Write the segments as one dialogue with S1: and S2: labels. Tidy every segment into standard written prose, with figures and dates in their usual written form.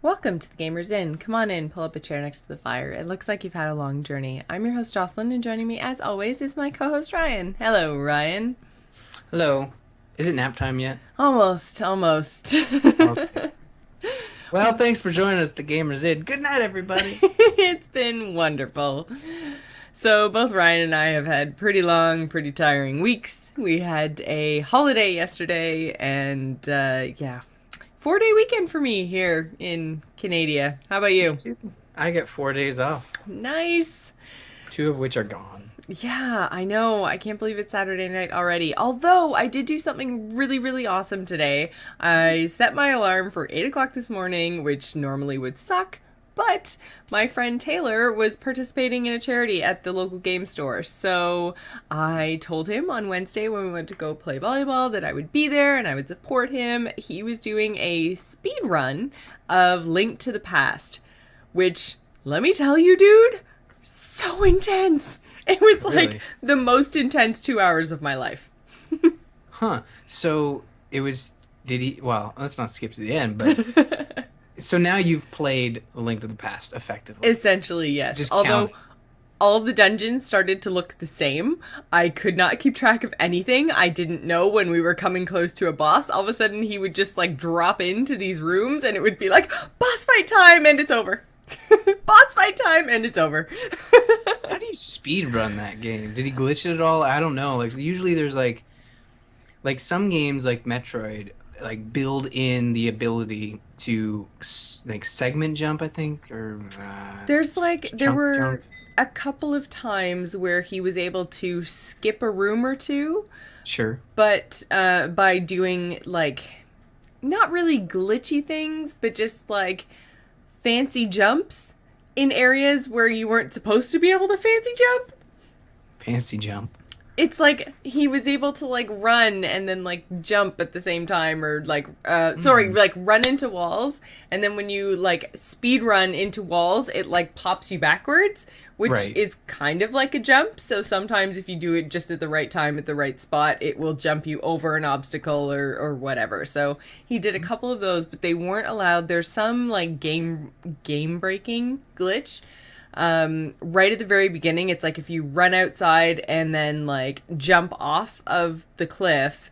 S1: Welcome to the Gamers Inn. Come on in, pull up a chair next to the fire. It looks like you've had a long journey. I'm your host, Jocelyn, and joining me, as always, is my co-host, Ryan. Hello, Ryan.
S2: Hello. Is it nap time yet?
S1: Almost.
S2: Okay. Well, thanks for joining us, the Gamers Inn. Good night, everybody.
S1: It's been wonderful. So, both Ryan and I have had pretty long, pretty tiring weeks. We had a holiday yesterday, and 4-day weekend for me here in Canada. How about you?
S2: I get 4 days off,
S1: Nice.
S2: two of which are gone.
S1: Yeah, I know. I can't believe it's Saturday night already. Although I did do something really, really awesome today. I set my alarm for 8 o'clock this morning, which normally would suck. But my friend Taylor was participating in a charity at the local game store. So I told him on Wednesday when we went to go play volleyball that I would be there and I would support him. He was doing a speed run of Link to the Past, which, let me tell you, dude, so intense. It was like
S2: Really?
S1: the most intense 2 hours of my life.
S2: Huh. So it was, did he, well, let's not skip to the end, but so now you've played A Link to the Past effectively.
S1: Essentially, yes.
S2: Just
S1: Although
S2: counting.
S1: all of the dungeons started to look the same. I could not keep track of anything. I didn't know when we were coming close to a boss. All of a sudden, he would just like drop into these rooms and it would be like, boss fight time, and it's over. Boss fight time, and it's over.
S2: How do you speed run that game? Did he glitch it at all? I don't know. Like usually there's like some games like Metroid like build in the ability to like segment jump, I think, or
S1: There's like, there
S2: jump
S1: were
S2: jump.
S1: a couple of times where he was able to skip a room or two,
S2: Sure.
S1: but by doing like not really glitchy things, but just like fancy jumps in areas where you weren't supposed to be able to fancy jump.
S2: Fancy jump.
S1: It's like he was able to like run and then like jump at the same time, or like like run into walls, and then when you like speed run into walls it like pops you backwards, which
S2: Right.
S1: is kind of like a jump. So sometimes if you do it just at the right time at the right spot, it will jump you over an obstacle or whatever. So he did a couple of those, but they weren't allowed. There's some like game breaking glitch right at the very beginning. It's like if you run outside and then like jump off of the cliff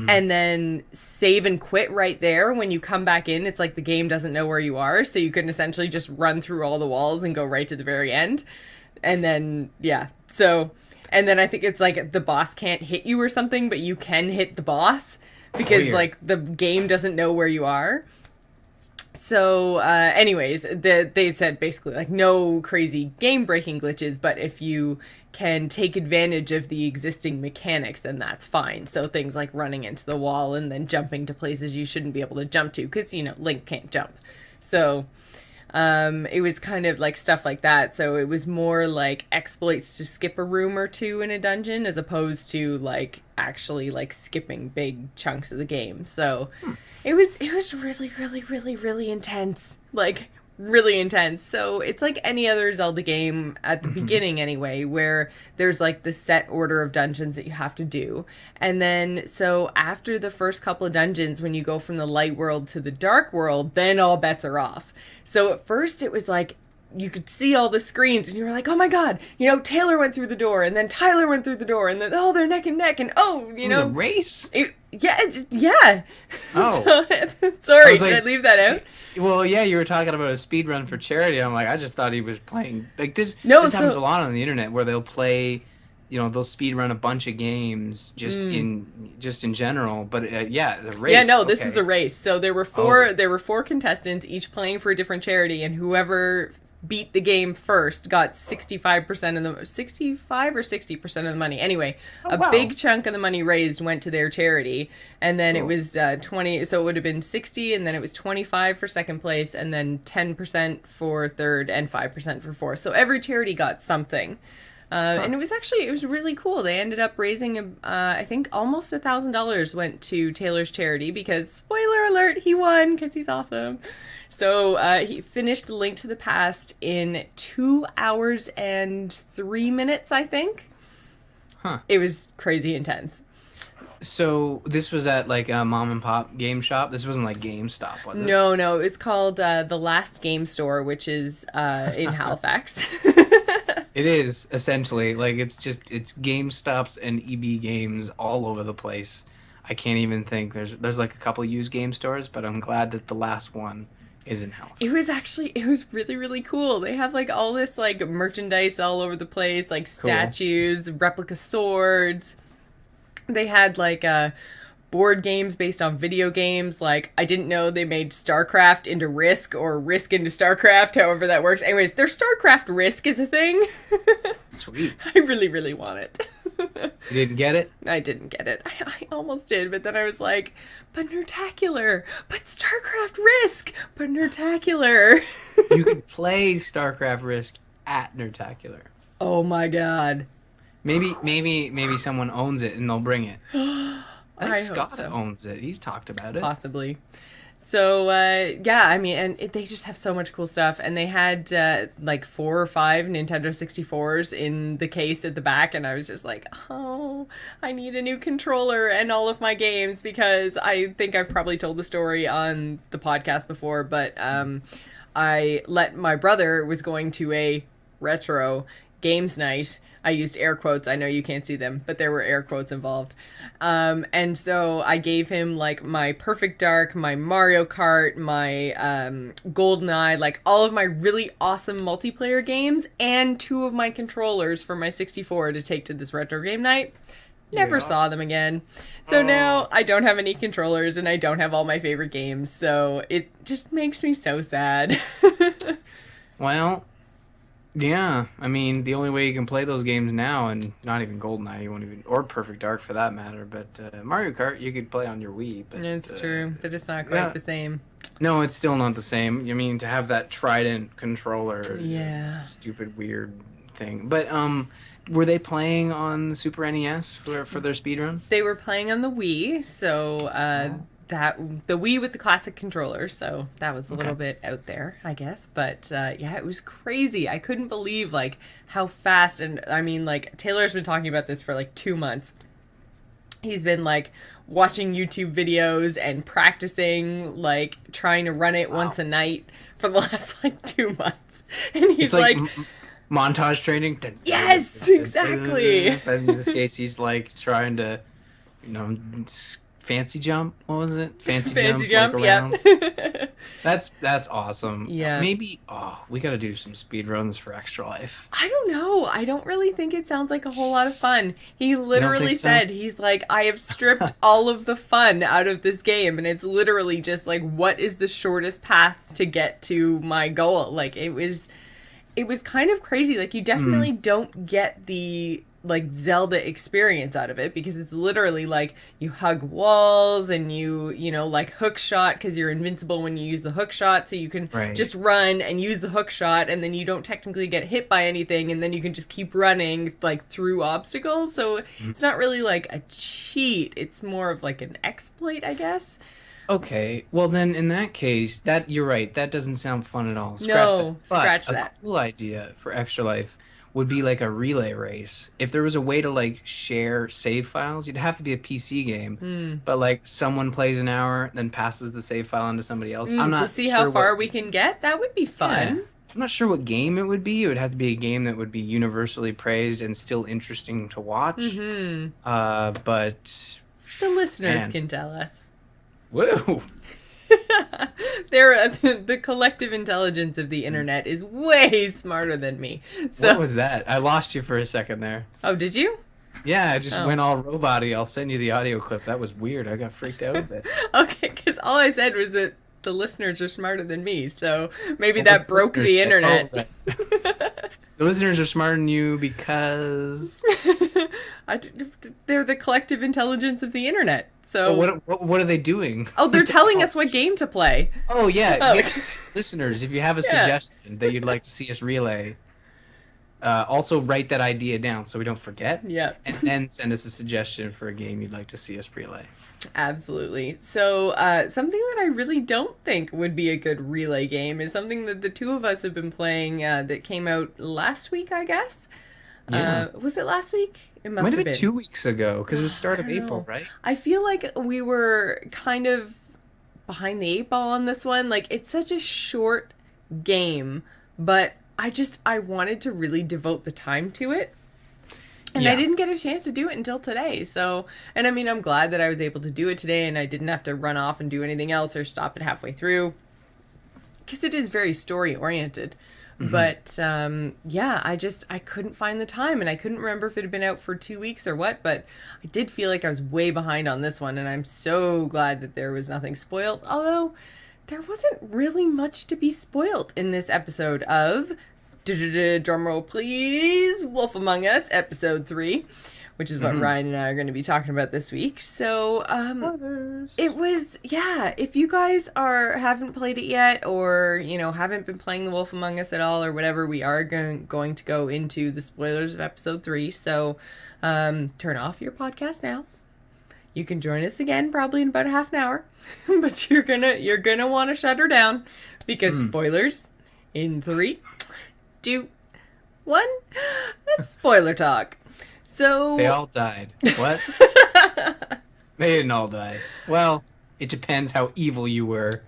S1: and then save and quit right there, when you come back in, it's like the game doesn't know where you are, so you can essentially just run through all the walls and go right to the very end. And then and then I think it's like the boss can't hit you or something, but you can hit the boss because
S2: Weird.
S1: like the game doesn't know where you are. So, anyways, they said basically like no crazy game-breaking glitches, but if you can take advantage of the existing mechanics, then that's fine. So things like running into the wall and then jumping to places you shouldn't be able to jump to, because, you know, Link can't jump. So, it was kind of like stuff like that. So it was more like exploits to skip a room or two in a dungeon, as opposed to like actually like skipping big chunks of the game. So it was really, really, really, really intense. Like really intense. So it's like any other Zelda game at the beginning anyway, where there's like the set order of dungeons that you have to do. And then so after the first couple of dungeons, when you go from the light world to the dark world, then all bets are off. So at first it was like you could see all the screens and you were like, oh my god, you know, Taylor went through the door and then Tyler went through the door and then, oh, they're neck and neck, and oh, you
S2: It was a
S1: know,
S2: race?
S1: yeah.
S2: Oh.
S1: So,
S2: I
S1: sorry,
S2: was
S1: did I
S2: like,
S1: leave that out?
S2: well, yeah, you were talking about a speed run for charity. I'm like, I just thought he was playing like this.
S1: No,
S2: This happens
S1: so
S2: a lot on the internet where they'll play, they'll speed run a bunch of games just in general. But yeah, the race.
S1: yeah, no, this is
S2: Okay.
S1: a race. So
S2: Oh,
S1: there were four contestants, each playing for a different charity, and whoever beat the game first got 65% of the 65 or 60% of the money. Anyway,
S2: oh
S1: a
S2: wow,
S1: big chunk of the money raised went to their charity, and then it
S2: cool.
S1: was 20, so it would have been 60, and then it was 25 for second place, and then 10% for third and 5% for fourth. So every charity got something.
S2: Huh.
S1: And it was really cool. They ended up raising, I think almost $1,000 went to Taylor's charity, because spoiler alert, he won because he's awesome. So he finished Link to the Past in 2 hours and 3 minutes, I think.
S2: Huh.
S1: It was crazy intense.
S2: So this was at like a mom and pop game shop. This wasn't like GameStop, was it?
S1: No, no, it's called the Last Game Store, which is in Halifax.
S2: It is essentially like it's GameStops and EB Games all over the place. I can't even think. There's like a couple used game stores, but I'm glad that the last one is in
S1: It
S2: Halifax.
S1: was actually it was really really cool. They have like all this like merchandise all over the place, like
S2: Cool.
S1: statues, replica swords. They had like board games based on video games. Like I didn't know they made StarCraft into Risk or Risk into StarCraft, however that works. Anyways, their StarCraft Risk is a thing.
S2: Sweet.
S1: I really really want it.
S2: You didn't get it?
S1: I didn't get it. I almost did, but then I was like, but Nertacular, but StarCraft Risk, but Nertacular.
S2: You could play StarCraft Risk at Nertacular.
S1: Oh my god.
S2: Maybe someone owns it and they'll bring it. I think
S1: I hope
S2: Scott
S1: so.
S2: owns it. He's talked about it.
S1: Possibly. So, yeah, I mean, and they just have so much cool stuff. And they had, like, 4 or 5 Nintendo 64s in the case at the back. And I was just like, oh, I need a new controller and all of my games. Because I think I've probably told the story on the podcast before. But I let my brother was going to a retro games night. I used air quotes. I know you can't see them, but there were air quotes involved. And so I gave him like my Perfect Dark, my Mario Kart, my GoldenEye, like all of my really awesome multiplayer games, and 2 of my controllers for my 64 to take to this retro game night. Never
S2: Yeah.
S1: saw them again. So now I don't have any controllers and I don't have all my favorite games. So it just makes me so sad.
S2: Well, yeah. I mean, the only way you can play those games now, and not even GoldenEye, you won't even, or Perfect Dark for that matter, but Mario Kart you could play on your Wii. But
S1: It's true, but it's not quite
S2: yeah.
S1: the same.
S2: No, it's still not the same. I mean, to have that Trident controller, is
S1: Yeah.
S2: a stupid, weird thing. But were they playing on the Super NES for their speedrun?
S1: They were playing on the Wii, so that the Wii with the classic controller, so that was a little bit out there, I guess. But yeah, it was crazy. I couldn't believe like how fast, and I mean like Taylor's been talking about this for like 2 months. He's been like watching YouTube videos and practicing, like trying to run it once a night for the last like 2 months. And he's
S2: It's like
S1: like
S2: montage training.
S1: yes, exactly.
S2: But in this case, he's like trying to, fancy jump. What was it?
S1: Fancy
S2: jump.
S1: jump,
S2: Like,
S1: yeah.
S2: around. That's awesome.
S1: Yeah.
S2: Maybe. Oh, we got to do some speed runs for Extra Life.
S1: I don't know. I don't really think it sounds like a whole lot of fun. He literally
S2: think so?
S1: said, he's like, I have stripped all of the fun out of this game. And it's literally just like, what is the shortest path to get to my goal? Like, it was kind of crazy. Like, you definitely don't get the like Zelda experience out of it, because it's literally like you hug walls and you know, like hook shot, because you're invincible when you use the hook shot, so you can
S2: Right.
S1: just run and use the hook shot, and then you don't technically get hit by anything, and then you can just keep running like through obstacles. So it's not really like a cheat, it's more of like an exploit, I guess.
S2: Okay, well then in that case, that you're right. That doesn't sound fun at all.
S1: No,
S2: But
S1: scratch
S2: a
S1: that.
S2: cool idea for Extra Life would be like a relay race. If there was a way to like share save files, you'd have to be a PC game. But like someone plays an hour, then passes the save file onto somebody else. I'm not
S1: To see
S2: sure
S1: how far
S2: what,
S1: we can get, that would be fun.
S2: Yeah. I'm not sure what game it would be. It would have to be a game that would be universally praised and still interesting to watch. But
S1: The listeners
S2: Man.
S1: can tell us.
S2: whoa.
S1: The collective intelligence of the internet is way smarter than me. So,
S2: What was that? I lost you for a second there.
S1: oh, did you?
S2: Yeah, I just
S1: Oh.
S2: went all robot-y. I'll send you the audio clip. That was weird. I got freaked out a bit.
S1: Okay, because all I said was that the listeners are smarter than me. So maybe
S2: What
S1: that
S2: would
S1: broke
S2: listeners
S1: the
S2: say?
S1: internet.
S2: Oh, right. The listeners are smarter than you because...
S1: They're the collective intelligence of the internet. So,
S2: What are they doing?
S1: oh, they're telling us what game to play.
S2: Oh, yeah.
S1: Oh.
S2: Yeah. Listeners, if you have a
S1: Yeah.
S2: suggestion that you'd like to see us relay, also write that idea down so we don't forget.
S1: Yeah.
S2: And then send us a suggestion for a game you'd like to see us relay.
S1: Absolutely. So, something that I really don't think would be a good relay game is something that the two of us have been playing that came out last week, I guess.
S2: Yeah.
S1: Was it last week? It
S2: Might
S1: must
S2: have
S1: have
S2: been
S1: been.
S2: 2 weeks ago because it was
S1: I
S2: start of
S1: don't
S2: April,
S1: know.
S2: right?
S1: I feel like we were kind of behind the eight ball on this one. Like, it's such a short game, but I wanted to really devote the time to it. And I
S2: Yeah.
S1: didn't get a chance to do it until today. So, and I mean, I'm glad that I was able to do it today and I didn't have to run off and do anything else or stop it halfway through because it is very story oriented.
S2: Hmm.
S1: But yeah, I couldn't find the time and I couldn't remember if it had been out for 2 weeks or what. But I did feel like I was way behind on this one, and I'm so glad that there was nothing spoiled. Although there wasn't really much to be spoiled in this episode of drumroll please, Wolf Among Us episode 3, which is what
S2: Hmm.
S1: Ryan and I are going to be talking about this week. So
S2: Spoilers.
S1: it was, yeah, if you guys haven't played it yet, or haven't been playing the Wolf Among Us at all or whatever, we are going to go into the spoilers of episode 3. So turn off your podcast now. You can join us again probably in about a half an hour. But you're gonna want to shut her down because
S2: Mm.
S1: spoilers in 3, 2, 1. Spoiler talk. So
S2: They all died. What? They didn't all die. Well, it depends how evil you were,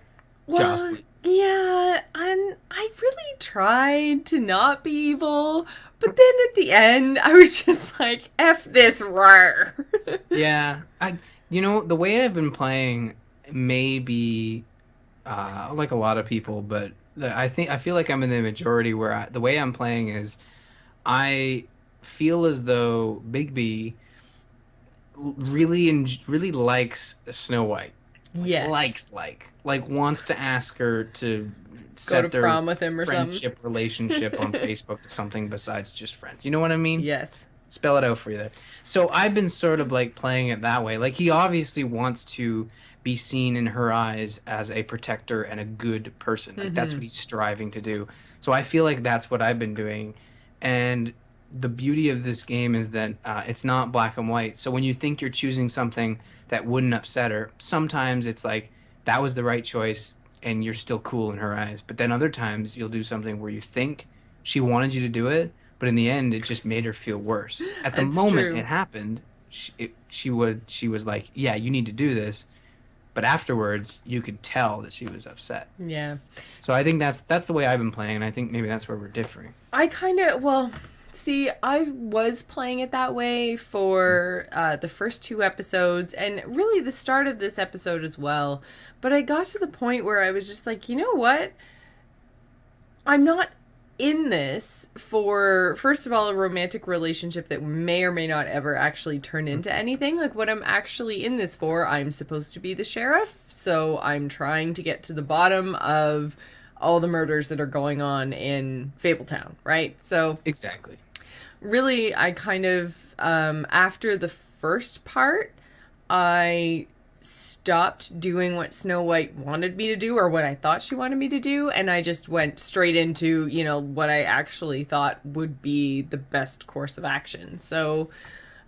S1: well,
S2: Jocelyn.
S1: yeah, and I really tried to not be evil, but then at the end, I was just like, "F this, rar."
S2: Yeah, the way I've been playing may be like a lot of people, but I feel like I'm in the majority where the way I'm playing is I feel as though Big B really likes Snow White.
S1: Yes,
S2: Wants to ask her to
S1: go to
S2: set their
S1: prom with him or something.
S2: friendship relationship on Facebook to something besides just friends. You know what I mean?
S1: Yes.
S2: Spell it out for you there. So I've been sort of like playing it that way. Like he obviously wants to be seen in her eyes as a protector and a good person. Like that's
S1: Mm-hmm.
S2: what he's striving to do. So I feel like that's what I've been doing. And the beauty of this game is that it's not black and white. So when you think you're choosing something that wouldn't upset her, sometimes it's like that was the right choice and you're still cool in her eyes. But then other times you'll do something where you think she wanted you to do it, but in the end, it just made her feel worse. At the
S1: It's
S2: moment
S1: true.
S2: it happened, she was like, "Yeah, you need to do this." But afterwards, you could tell that she was upset.
S1: Yeah.
S2: So I think that's the way I've been playing, and I think maybe that's where we're differing.
S1: I kind of, well, see, I was playing it that way for the first 2 episodes and really the start of this episode as well. But I got to the point where I was just like, you know what? I'm not in this for, first of all, a romantic relationship that may or may not ever actually turn into anything. Like, what I'm actually in this for, I'm supposed to be the sheriff, so I'm trying to get to the bottom of all the murders that are going on in Fabletown, right? So,
S2: Exactly.
S1: really, I kind of, after the first part, I stopped doing what Snow White wanted me to do or what I thought she wanted me to do, and I just went straight into, what I actually thought would be the best course of action. So,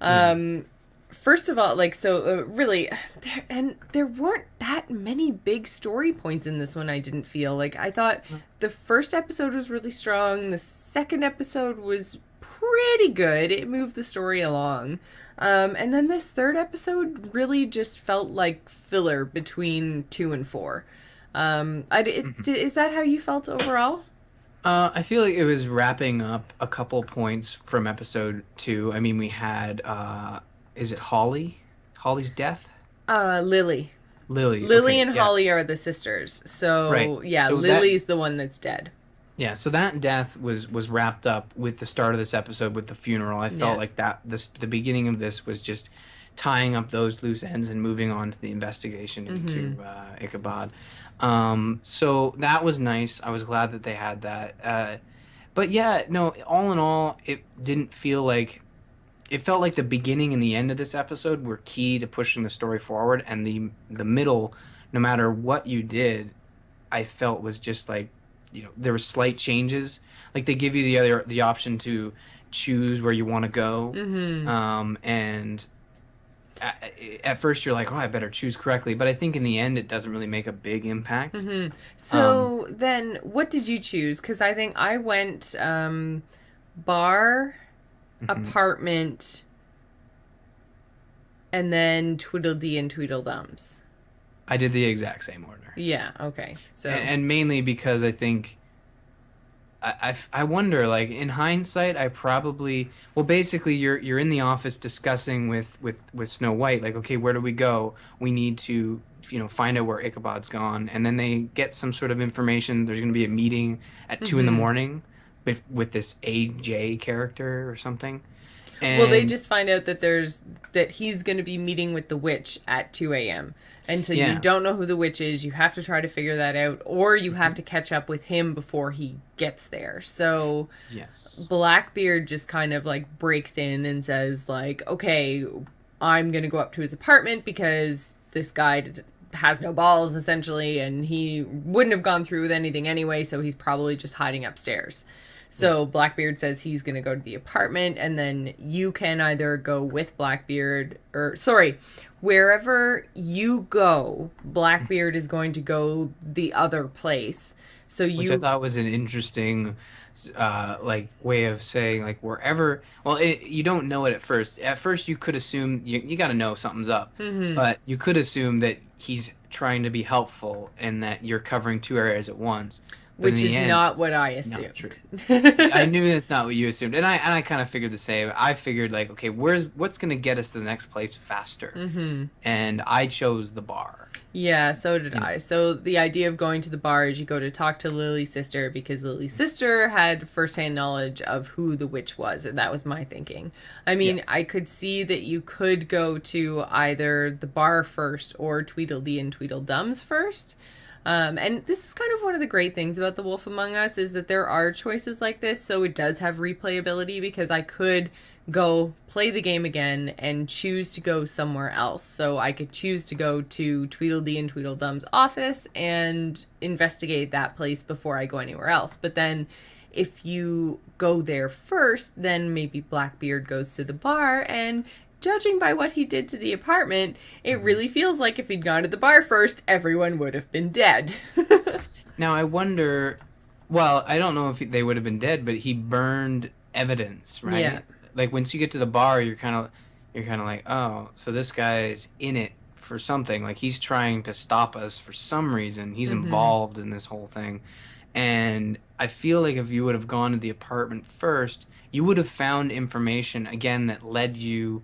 S2: Yeah.
S1: first of all, really, there weren't that many big story points in this one. I didn't feel like, I thought the first episode was really strong. The second episode was pretty good. It moved the story along. And then this third episode really just felt like filler between 2 and 4. Is that how you felt overall?
S2: I feel like it was wrapping up a couple points from episode 2. I mean, we had is it Holly? Holly's death?
S1: Lily.
S2: Lily.
S1: Lily
S2: Okay,
S1: and
S2: yeah.
S1: Holly are the sisters.
S2: Right.
S1: So, yeah,
S2: So
S1: Lily's the one that's dead.
S2: Yeah, so that death was wrapped up with the start of this episode with the funeral. I felt
S1: Yeah.
S2: like the beginning of this was just tying up those loose ends and moving on to the investigation into Ichabod. So that was nice. I was glad that they had that. But yeah, no, all in all, it didn't feel like it felt like the beginning and the end of this episode were key to pushing the story forward, and the middle, no matter what you did, I felt was just like, there were slight changes. Like they give you the option to choose where you want to go, and at first you're like, oh, I better choose correctly, but I think in the end it doesn't really make a big impact.
S1: So then, what did you choose? Because I think I went bar,
S2: Mhm.
S1: apartment, and then Tweedledee and Tweedledums.
S2: I did the exact same order.
S1: Yeah, okay. So,
S2: And mainly because I think I wonder, like in hindsight, I probably well, basically, you're in the office discussing with Snow White, like, okay, where do we go? We need to, find out where Ichabod's gone, and then they get some sort of information. There's going to be a meeting at 2 in the
S1: mhm.
S2: morning with this AJ character or something,
S1: Well, they
S2: and
S1: just find out that he's going to be meeting with the witch at 2 a.m. And so you
S2: yeah,
S1: don't know who the witch is. You have to try to figure that out, or you have to catch up with him before he gets there. So
S2: yes,
S1: Blackbeard just kind of like breaks in and says like, "Okay, I'm going to go up to his apartment because this guy has no balls essentially, and he wouldn't have gone through with anything anyway, so he's probably just hiding upstairs."
S2: yeah.
S1: So Blackbeard says he's going to go to the apartment, and then you can either go with Blackbeard, or sorry, wherever you go, Blackbeard is going to go the other place. So
S2: Which I
S1: you,
S2: thought was an interesting like way of saying like wherever well you don't know it at first you could assume you got to know something's up,
S1: mm-hmm,
S2: but you could assume that he's trying to be helpful and that you're covering two areas at once, but in
S1: which
S2: the
S1: is
S2: end
S1: not what I
S2: it's not true.
S1: assumed.
S2: I knew that's not what you assumed, and I kind of figured the same. I figured like, okay, what's gonna get us to the next place faster,
S1: Mm-hmm.
S2: and I chose the bar.
S1: Yeah, so did
S2: You know,
S1: I. So the idea of going to the bar is you go to talk to Lily's sister because Lily's sister had firsthand knowledge of who the witch was, or that was my thinking. I
S2: yeah,
S1: mean, I could see that you could go to either the bar first or Tweedledee and Tweedledums first. And this is kind of one of the great things about The Wolf Among Us is that there are choices like this, so it does have replayability because I could go play the game again and choose to go somewhere else. So I could choose to go to Tweedledee and Tweedledum's office and investigate that place before I go anywhere else. But then if you go there first, then maybe Blackbeard goes to the bar, and judging by what he did to the apartment, it
S2: mhm.
S1: really feels like if he'd gone to the bar first, everyone would have been dead.
S2: Now I wonder. Well, I don't know if they would have been dead, but he burned evidence,
S1: Yeah.
S2: right? Like once you get to the bar, you're kind of like, oh, so this guy is in it for something. Like he's trying to stop us for some reason. He's
S1: Mm-hmm.
S2: involved in this whole thing. And I feel like if you would have gone to the apartment first, you would have found information again that led you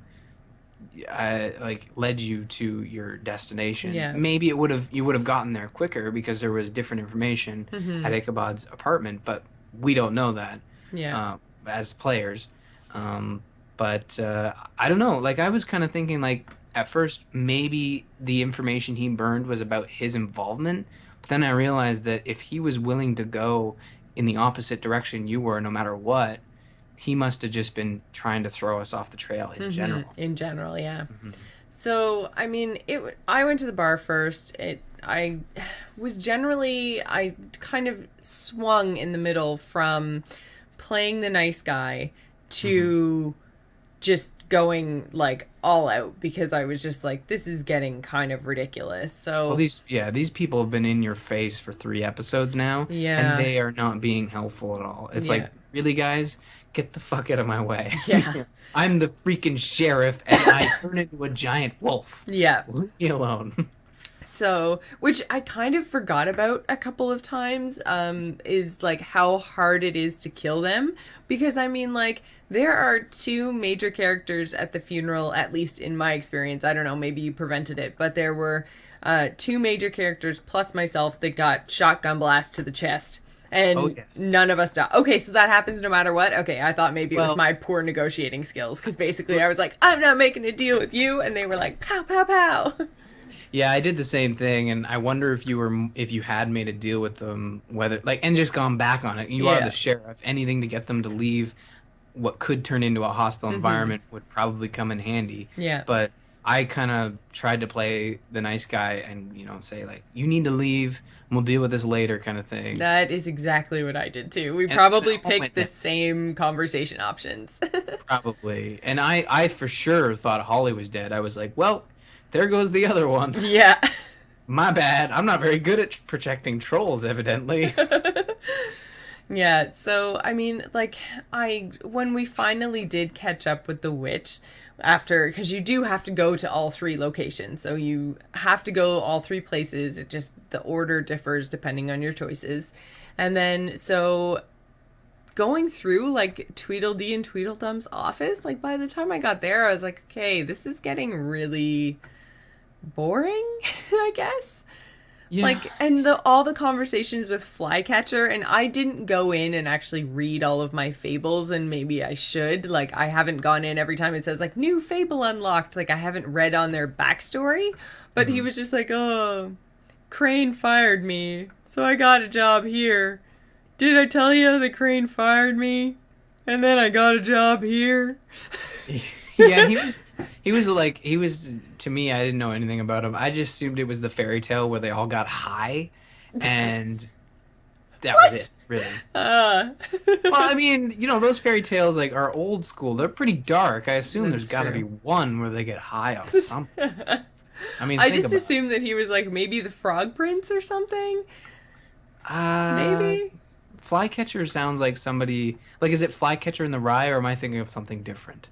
S2: to your destination.
S1: Yeah.
S2: Maybe you would have gotten there quicker because there was different information
S1: Mm-hmm.
S2: at Ichabod's apartment, but we don't know that
S1: Yeah.
S2: uh, as players. Um, but I don't know. Like I was kind of thinking, like at first maybe the information he burned was about his involvement, but then I realized that if he was willing to go in the opposite direction you were, no matter what, he must have just been trying to throw us off the trail in
S1: Mm-hmm.
S2: general.
S1: In general, yeah.
S2: Mhm.
S1: So, I mean, I went to the bar first. I was generally, I kind of swung in the middle from playing the nice guy
S2: Mhm.
S1: to just going like all out because I was just like, this is getting kind of ridiculous.
S2: Well,
S1: So,
S2: these people have been in your face for 3 episodes now, and
S1: yeah,
S2: they are not being helpful at all. It's
S1: yeah,
S2: like, really, guys, get the fuck out of my way.
S1: yeah,
S2: I'm the freaking sheriff, and I turn into a giant wolf.
S1: yeah.
S2: Leave me alone.
S1: So, which I kind of forgot about a couple of times, is like how hard it is to kill them. Because I mean, like, there are two major characters at the funeral, at least in my experience. I don't know, maybe you prevented it, but there were two major characters plus myself that got shotgun blast to the chest.
S2: Oh
S1: And
S2: yeah.
S1: none of us died. Okay, so that happens no matter what. Okay, I thought maybe it was
S2: Well,
S1: my poor negotiating skills because basically I was like, I'm not making a deal with you, and they were like, pow, pow, pow.
S2: yeah, I did the same thing, and I wonder if you had made a deal with them, whether like and just gone back on it. You are
S1: Yeah.
S2: the sheriff. Anything to get them to leave what could turn into a hostile
S1: Mm-hmm.
S2: environment would probably come in handy.
S1: Yeah.
S2: But I kind of tried to play the nice guy and say like, you need to leave. And we'll deal with this later, kind of thing.
S1: That is exactly what I did too. We
S2: And it
S1: probably
S2: all
S1: picked
S2: went
S1: the
S2: down,
S1: same conversation options.
S2: probably. And I for sure thought Holly was dead. I was like, well, there goes the other one.
S1: Yeah.
S2: My bad. I'm not very good at protecting trolls, evidently.
S1: Yeah, so I mean, like, I when we finally did catch up with the witch after, because you do have to go to all three locations, so you have to go all three places. It just the order differs depending on your choices, and then so going through like Tweedledee and Tweedledum's office, like by the time I got there, I was like, okay, this is getting really boring, I guess.
S2: Yeah.
S1: Like, and all the conversations with Flycatcher, and I didn't go in and actually read all of my fables, and maybe I should. Like, I haven't gone in every time it says like new fable unlocked. Like, I haven't read on their backstory, but he
S2: Mhm.
S1: was just like, oh, Crane fired me, so I got a job here. Did I tell you the Crane fired me, and then I got a job here?
S2: Yeah, he was to me, I didn't know anything about him. I just assumed it was the fairy tale where they all got high and that was
S1: What?
S2: it, really.
S1: Uh,
S2: Well, I mean, those fairy tales like are old school. They're pretty dark. I assume there's
S1: That's
S2: got to be
S1: true.
S2: one where they get high on something. I mean,
S1: I
S2: think
S1: just
S2: about it.
S1: assumed that he was like maybe the Frog Prince or something.
S2: Uh,
S1: Maybe.
S2: Flycatcher sounds like somebody like is it Flycatcher in the Rye or am I thinking of something different?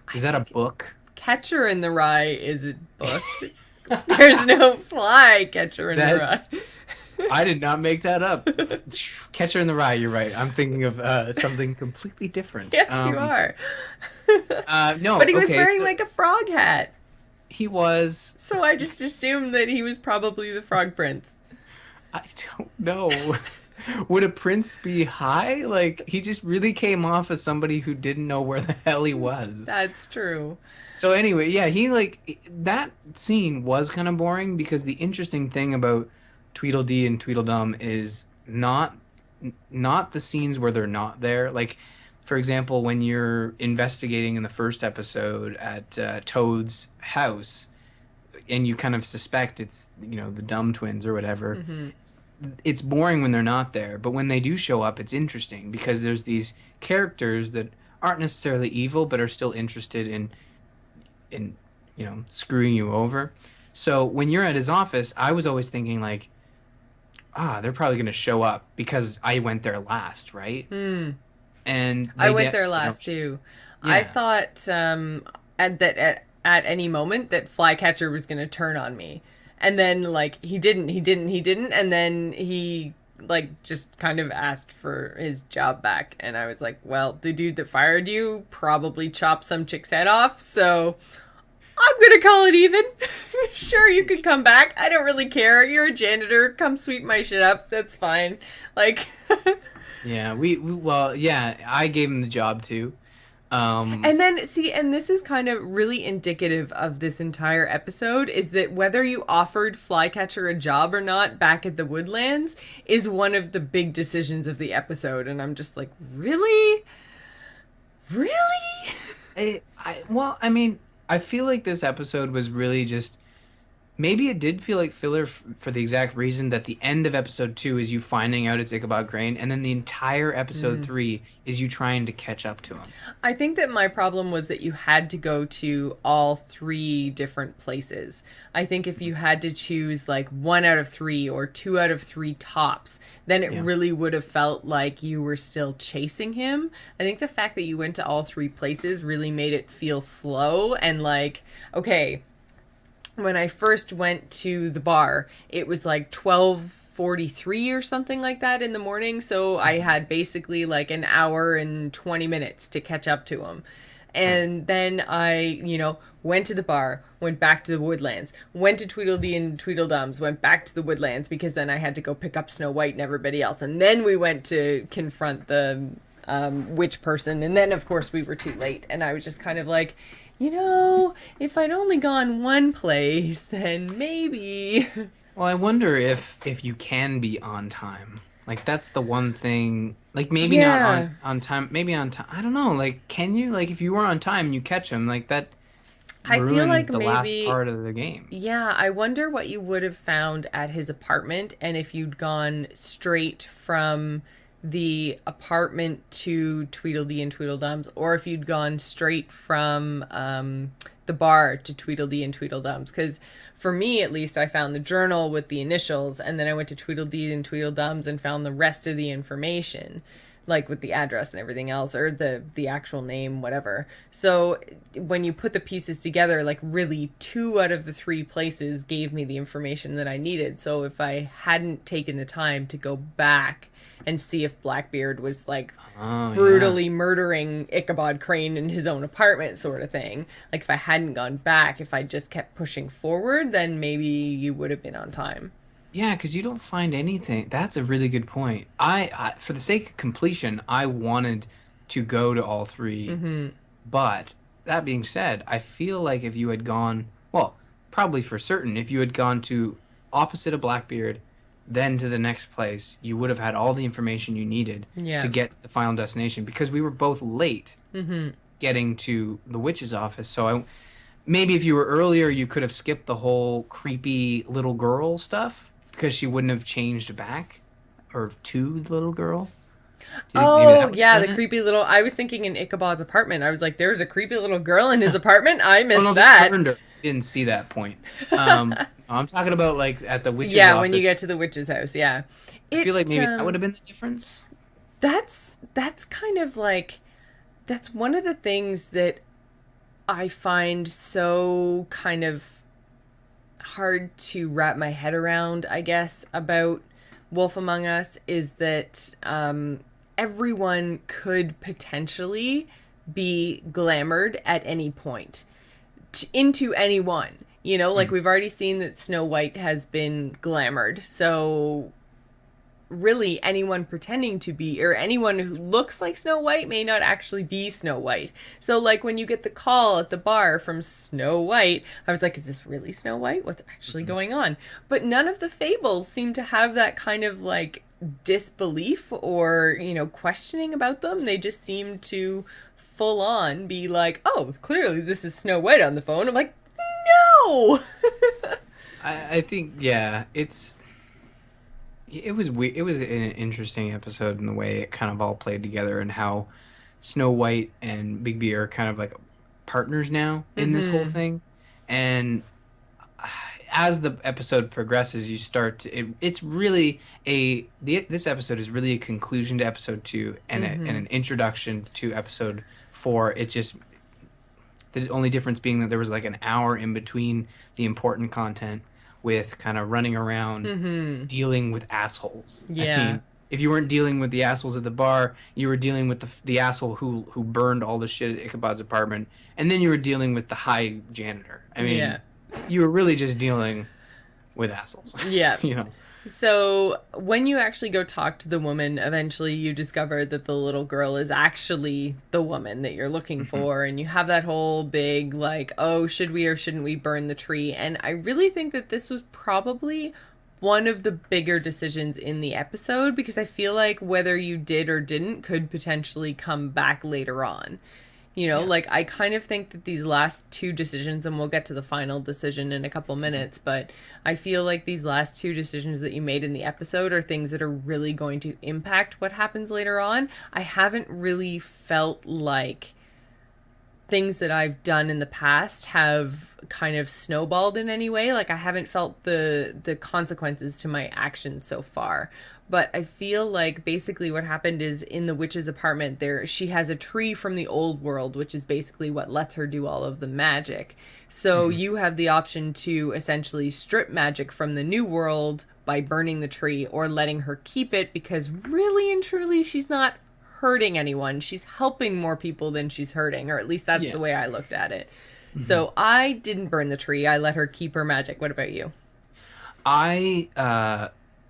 S1: I
S2: Is that a
S1: think
S2: book?
S1: Catcher in the Rye is a book. There's no fly catcher in the
S2: That's
S1: rye.
S2: I did not make that up. Catcher in the Rye, you're right. I'm thinking of something completely different.
S1: Yes, you are.
S2: No,
S1: But he was
S2: okay,
S1: wearing
S2: so
S1: like a frog hat.
S2: he was.
S1: So I just assumed that he was probably the Frog Prince.
S2: I don't know. Would a prince be high? Like he just really came off as somebody who didn't know where the hell he was.
S1: That's true.
S2: So anyway, yeah, he like that scene was kind of boring because the interesting thing about Tweedledee and Tweedledum is not the scenes where they're not there. Like, for example, when you're investigating in the first episode at Toad's house, and you kind of suspect it's the Dumb Twins or whatever.
S1: Hmm.
S2: It's boring when they're not there, but when they do show up, it's interesting because there's these characters that aren't necessarily evil, but are still interested in screwing you over. So when you're at his office, I was always thinking like, they're probably going to show up because I went there last, right?
S1: Hmm.
S2: And
S1: I
S2: they
S1: went
S2: get,
S1: there last too. I
S2: yeah,
S1: thought at any moment that Flycatcher was going to turn on me. And then like he didn't and then he like just kind of asked for his job back and I was like, well, the dude that fired you probably chopped some chick's head off, so I'm gonna call it even. Sure, you could come back. I don't really care. You're a janitor. Come sweep my shit up. That's fine. Like,
S2: yeah, well, yeah, I gave him the job too.
S1: and then see, and this is kind of really indicative of this entire episode is that whether you offered Flycatcher a job or not back at the Woodlands is one of the big decisions of the episode. And I'm just like, really? Really?
S2: Well, I mean, I feel like this episode was really just maybe it did feel like filler for the exact reason that the end of episode 2 is you finding out it's Ichabod Crane, and then the entire episode 3 is you trying to catch up to him.
S1: I think that my problem was that you had to go to all three different places. I think if you had to choose like 1 out of 3 or 2 out of 3 tops, then it
S2: Yeah.
S1: really would have felt like you were still chasing him. I think the fact that you went to all three places really made it feel slow and like, okay, when I first went to the bar, it was like 12:43 or something like that in the morning. So I had basically like an hour and 20 minutes to catch up to him.
S2: Right.
S1: And then went to the bar, went back to the Woodlands, went to Tweedledee and Tweedledum's, went back to the Woodlands because then I had to go pick up Snow White and everybody else. And then we went to confront the witch person. And then, of course, we were too late. And I was just kind of like, if I'd only gone one place, then maybe.
S2: Well, I wonder if you can be on time. Like that's the one thing. Like maybe not
S1: Yeah.
S2: on time. Maybe on time. I don't know. Like can you? Like if you were on time and you catch him, like that
S1: I feel
S2: ruins
S1: like
S2: the last
S1: maybe.
S2: part of the game.
S1: Yeah, I wonder what you would have found at his apartment and if you'd gone straight from the apartment to Tweedledee and Tweedledums, or if you'd gone straight from the bar to Tweedledee and Tweedledums. Because for me, at least, I found the journal with the initials, and then I went to Tweedledee and Tweedledums and found the rest of the information, like with the address and everything else, or the actual name, whatever. So when you put the pieces together, like really 2 out of the 3 places gave me the information that I needed. So if I hadn't taken the time to go back and see if Blackbeard was like brutally murdering Ichabod Crane in his own apartment, sort of thing, like if I hadn't gone back, if I just kept pushing forward, then maybe you would have been on time.
S2: Yeah, because you don't find anything. That's a really good point. For the sake of completion, I wanted to go to all 3. But that being said, I feel like if you had gone, well, probably for certain, if you had gone to opposite of Blackbeard, then to the next place, you would have had all the information you needed
S1: Yeah.
S2: to get to the final destination, because we were both late getting to the witch's office. So maybe if you were earlier, you could have skipped the whole creepy little girl stuff, because she wouldn't have changed back or to the little girl.
S1: Oh, yeah, the creepy little... I was thinking in Ichabod's apartment. I was like, there's a creepy little girl in his apartment? I missed
S2: no,
S1: that.
S2: Didn't see that point. I'm talking about like at the witch's office.
S1: Yeah, when you get to the witch's house, yeah.
S2: I feel like maybe that would have been the difference.
S1: That's kind of like... That's one of the things that I find so kind of hard to wrap my head around, I guess, about Wolf Among Us, is that everyone could potentially be glamored at any point into anyone. You know, like we've already seen that Snow White has been glamored. So really anyone pretending to be, or anyone who looks like Snow White may not actually be Snow White. So like when you get the call at the bar from Snow White, I was like, is this really Snow White? What's actually going on? But none of the fables seem to have that kind of like disbelief or, you know, questioning about them. They just seem to full on be like, oh, clearly this is Snow White on the phone. I'm like, no.
S2: I think, yeah, it was weird. It was an interesting episode in the way it kind of all played together, and how Snow White and Bigby are kind of like partners now in this whole thing. And as the episode progresses, you start to, it's really this episode is really a conclusion to episode 2 and, and an introduction to episode 4. It just, the only difference being that there was like an hour in between the important content, with kind of running around dealing with assholes.
S1: Yeah.
S2: I mean, if you weren't dealing with the assholes at the bar, you were dealing with the asshole who burned all the shit at Ichabod's apartment, and then you were dealing with the high janitor. I mean, you were really just dealing with assholes.
S1: Yeah.
S2: You know.
S1: So when you actually go talk to the woman, eventually you discover that the little girl is actually the woman that you're looking for. And you have that whole big like, oh, should we or shouldn't we burn the tree? And I really think that this was probably one of the bigger decisions in the episode, because I feel like whether you did or didn't could potentially come back later on. You know, like I kind of think that these last 2 decisions, and we'll get to the final decision in a couple minutes, but I feel like these last 2 decisions that you made in the episode are things that are really going to impact what happens later on. I haven't really felt like things that I've done in the past have kind of snowballed in any way. Like I haven't felt the consequences to my actions so far. But I feel like basically what happened is in the witch's apartment there, she has a tree from the old world, which is basically what lets her do all of the magic. So you have the option to essentially strip magic from the new world by burning the tree, or letting her keep it, because really and truly she's not hurting anyone. She's helping more people than she's hurting, or at least that's the way I looked at it. So I didn't burn the tree. I let her keep her magic. What about you?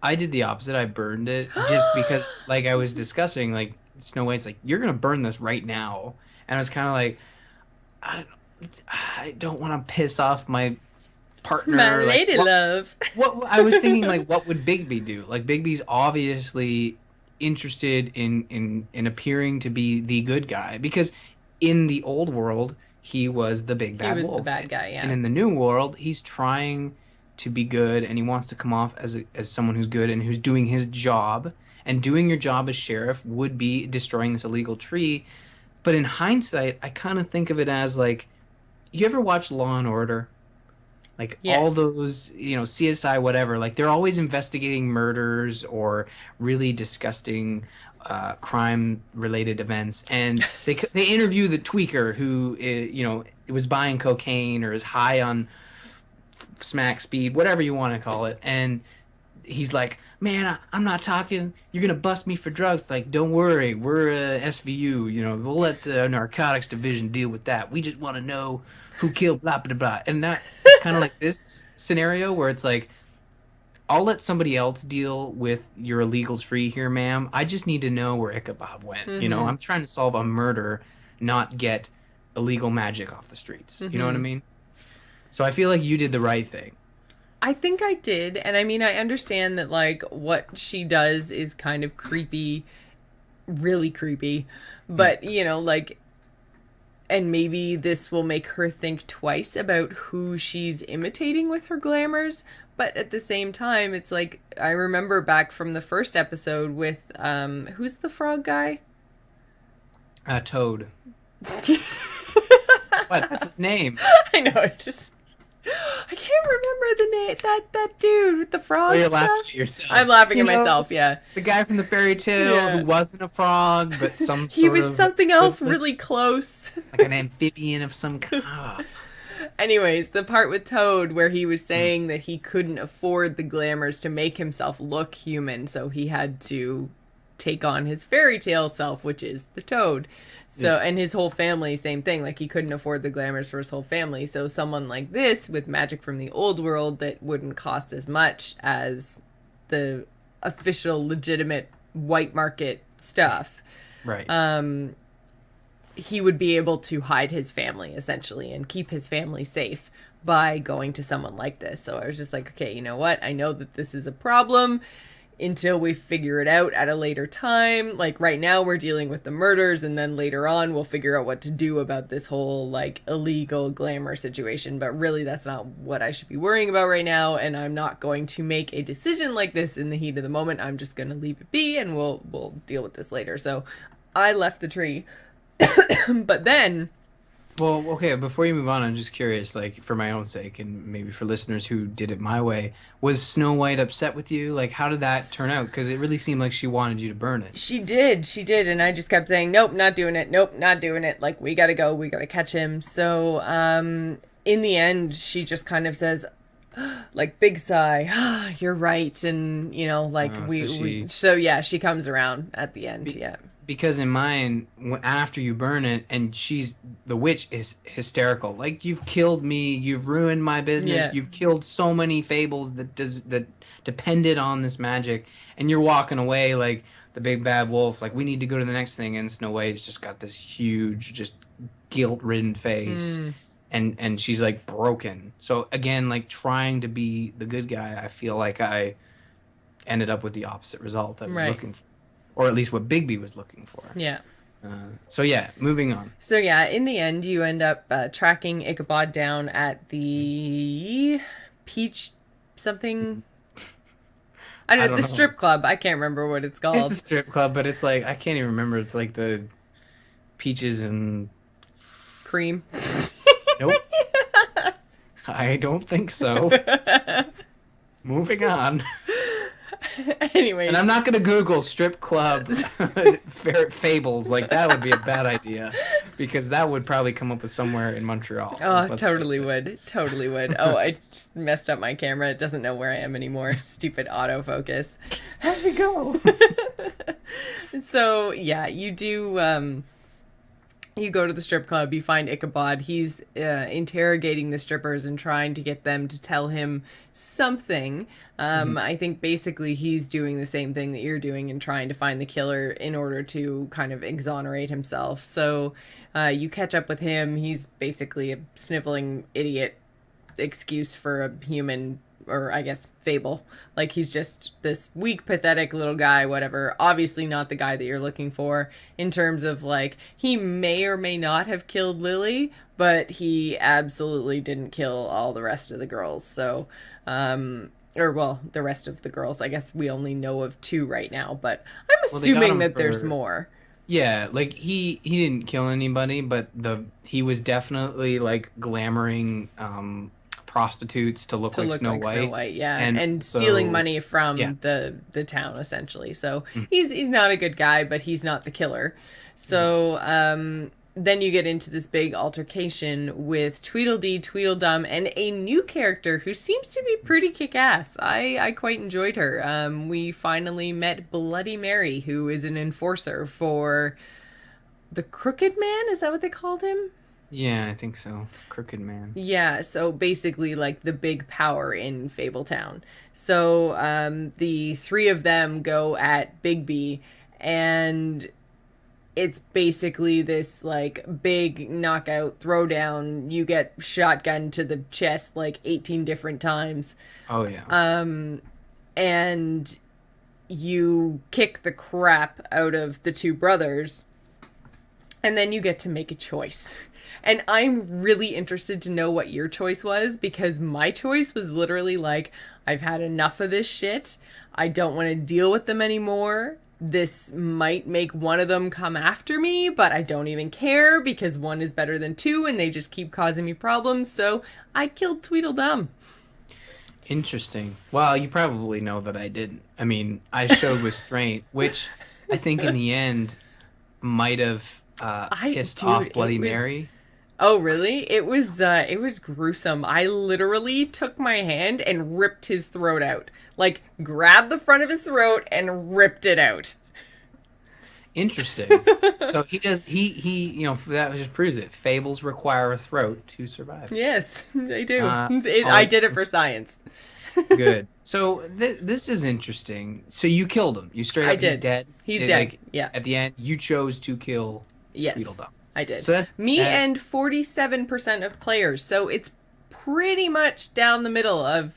S2: I did the opposite. I burned it just because, like I was discussing, like Snow White's like, you're gonna burn this right now, and I was kind of like, I don't want to piss off my partner,
S1: my lady love.
S2: What I was thinking, like, what would Bigby do? Like, Bigby's obviously interested in appearing to be the good guy, because in the old world he was the big bad wolf. He was the
S1: bad guy, yeah.
S2: And in the new world, he's trying to be good, and he wants to come off as someone who's good and who's doing his job. and doing your job as sheriff would be destroying this illegal tree. But in hindsight, I kind of think of it as like, you ever watch Law and Order? Like all
S1: Yes.
S2: those, CSI, whatever, like they're always investigating murders or really disgusting crime related events. And they interview the tweaker who, was buying cocaine or is high on smack speed, whatever you want to call it. And he's like, man, I'm not talking. You're gonna bust me for drugs. Like, don't worry, we're SVU. We'll let the narcotics division deal with that. We just want to know who killed blah blah blah. And that it's kind of like this scenario where it's like, I'll let somebody else deal with your illegals free here, ma'am. I just need to know where Ichabod went.
S1: Mm-hmm.
S2: I'm trying to solve a murder, not get illegal magic off the streets. You know what I
S1: Mm-hmm.
S2: mean? So I feel like you did the right thing.
S1: I think I did, and I mean, I understand that, like, what she does is kind of creepy, really creepy, but, like, and maybe this will make her think twice about who she's imitating with her glamours, but at the same time, it's like, I remember back from the first episode with, who's the frog guy?
S2: Toad. What? That's his name.
S1: I know, I can't remember the name, that dude with the frog
S2: Oh, you're
S1: stuff.
S2: laughing at yourself.
S1: I'm laughing at myself, yeah.
S2: The guy from the fairy tale
S1: Yeah.
S2: who wasn't a frog, but some
S1: He
S2: sort
S1: was
S2: of
S1: something else
S2: equivalent,
S1: really close.
S2: like an amphibian of some kind. Oh.
S1: Anyways, the part with Toad where he was saying that he couldn't afford the glamours to make himself look human, so he had to take on his fairy tale self, which is the Toad. So, and his whole family, same thing. Like, he couldn't afford the glamours for his whole family. So, someone like this with magic from the old world that wouldn't cost as much as the official, legitimate white market stuff,
S2: Right.
S1: he would be able to hide his family essentially and keep his family safe by going to someone like this. So I was just like, okay, you know what? I know that this is a problem until we figure it out at a later time. Like right now we're dealing with the murders, and then later on we'll figure out what to do about this whole like illegal glamour situation. But really that's not what I should be worrying about right now, and I'm not going to make a decision like this in the heat of the moment. I'm just going to leave it be, and we'll deal with this later. So I left the tree. But then
S2: Well, okay, before you move on, I'm just curious, like, for my own sake, and maybe for listeners who did it my way, was Snow White upset with you? Like, how did that turn out? Because it really seemed like she wanted you to burn it.
S1: she did, and I just kept saying, nope, not doing it, nope, not doing it. Like, we gotta go, we gotta catch him. So, in the end, she just kind of says, like, big sigh, you're right, and, like, so yeah, she comes around at the end, yeah.
S2: Because in mine, after you burn it, and the witch is hysterical. Like, you've killed me, you've ruined my business,
S1: Yeah.
S2: you've killed so many fables that depended on this magic, and you're walking away like the big bad wolf. Like, we need to go to the next thing, and Snow White's just got this huge, just guilt-ridden face, and she's like broken. So again, like trying to be the good guy, I feel like I ended up with the opposite result I was
S1: Right.
S2: looking for. Or at least what Bigby was looking for.
S1: Yeah.
S2: So yeah, moving on.
S1: So yeah, in the end, you end up tracking Ichabod down at the Peach something. I don't know, the strip club. I can't remember what it's called.
S2: It's a strip club, but it's like, I can't even remember. It's like the peaches and...
S1: Cream.
S2: Nope. I don't think so. Moving on.
S1: Anyways.
S2: And I'm not going to Google strip club fables. Like, that would be a bad idea. Because that would probably come up with somewhere in Montreal.
S1: Oh,
S2: Let's
S1: totally
S2: face it.
S1: would. Totally would. Oh, I just messed up my camera. It doesn't know where I am anymore. Stupid autofocus.
S2: How'd we go?
S1: So, yeah, you do, you go to the strip club, you find Ichabod. He's interrogating the strippers and trying to get them to tell him something. I think basically he's doing the same thing that you're doing and trying to find the killer in order to kind of exonerate himself. So you catch up with him. He's basically a sniveling idiot excuse for a human, or I guess fable. Like, he's just this weak, pathetic little guy, whatever. Obviously not the guy that you're looking for in terms of, like, he may or may not have killed Lily, but he absolutely didn't kill all the rest of the girls. So Or, well, the rest of the girls. I guess we only know of two right now, but I'm
S2: Well, they got
S1: assuming
S2: him
S1: that there's
S2: for
S1: more.
S2: yeah, like he didn't kill anybody, but the he was definitely like glamoring prostitutes to look
S1: To
S2: like
S1: look
S2: Snow
S1: like Snow
S2: White,
S1: White, yeah,
S2: and
S1: and stealing
S2: also
S1: money
S2: yeah.
S1: from the town essentially. So
S2: Mm,
S1: he's not a good guy, but he's not the killer.
S2: exactly.
S1: So then you get into this big altercation with Tweedledee, Tweedledum, and a new character who seems to be pretty kick-ass. I quite enjoyed her. We finally met Bloody Mary, who is an enforcer for the Crooked Man. Is that what they called him?
S2: Yeah, I think so. Crooked Man.
S1: Yeah, so basically like the big power in Fabletown. So the three of them go at Bigby, and it's basically this like big knockout throwdown. You get shotgun to the chest like 18 different times.
S2: Oh yeah.
S1: And you kick the crap out of the two brothers, and then you get to make a choice. And I'm really interested to know what your choice was, because my choice was literally like, I've had enough of this shit. I don't want to deal with them anymore. This might make one of them come after me, but I don't even care because one is better than two and they just keep causing me problems. So I killed Tweedledum.
S2: Interesting. Well, you probably know that I didn't. I mean, I showed restraint, which I think in the end might have pissed off
S1: Dude, it
S2: Bloody
S1: was.
S2: Mary.
S1: Oh, really? It was gruesome. I literally took my hand and ripped his throat out. Like, grabbed the front of his throat and ripped it out.
S2: Interesting. So that just proves it. Fables require a throat to survive.
S1: Yes, they do. I
S2: Always
S1: did it for science.
S2: good. So this is interesting. So you killed him. You straight
S1: I
S2: up he's
S1: did.
S2: dead.
S1: He's dead.
S2: Like
S1: Yeah.
S2: at the end, you chose to kill
S1: Yes,
S2: Tweedledum.
S1: I did.
S2: So that's
S1: Me
S2: that.
S1: and 47% of players. So it's pretty much down the middle of,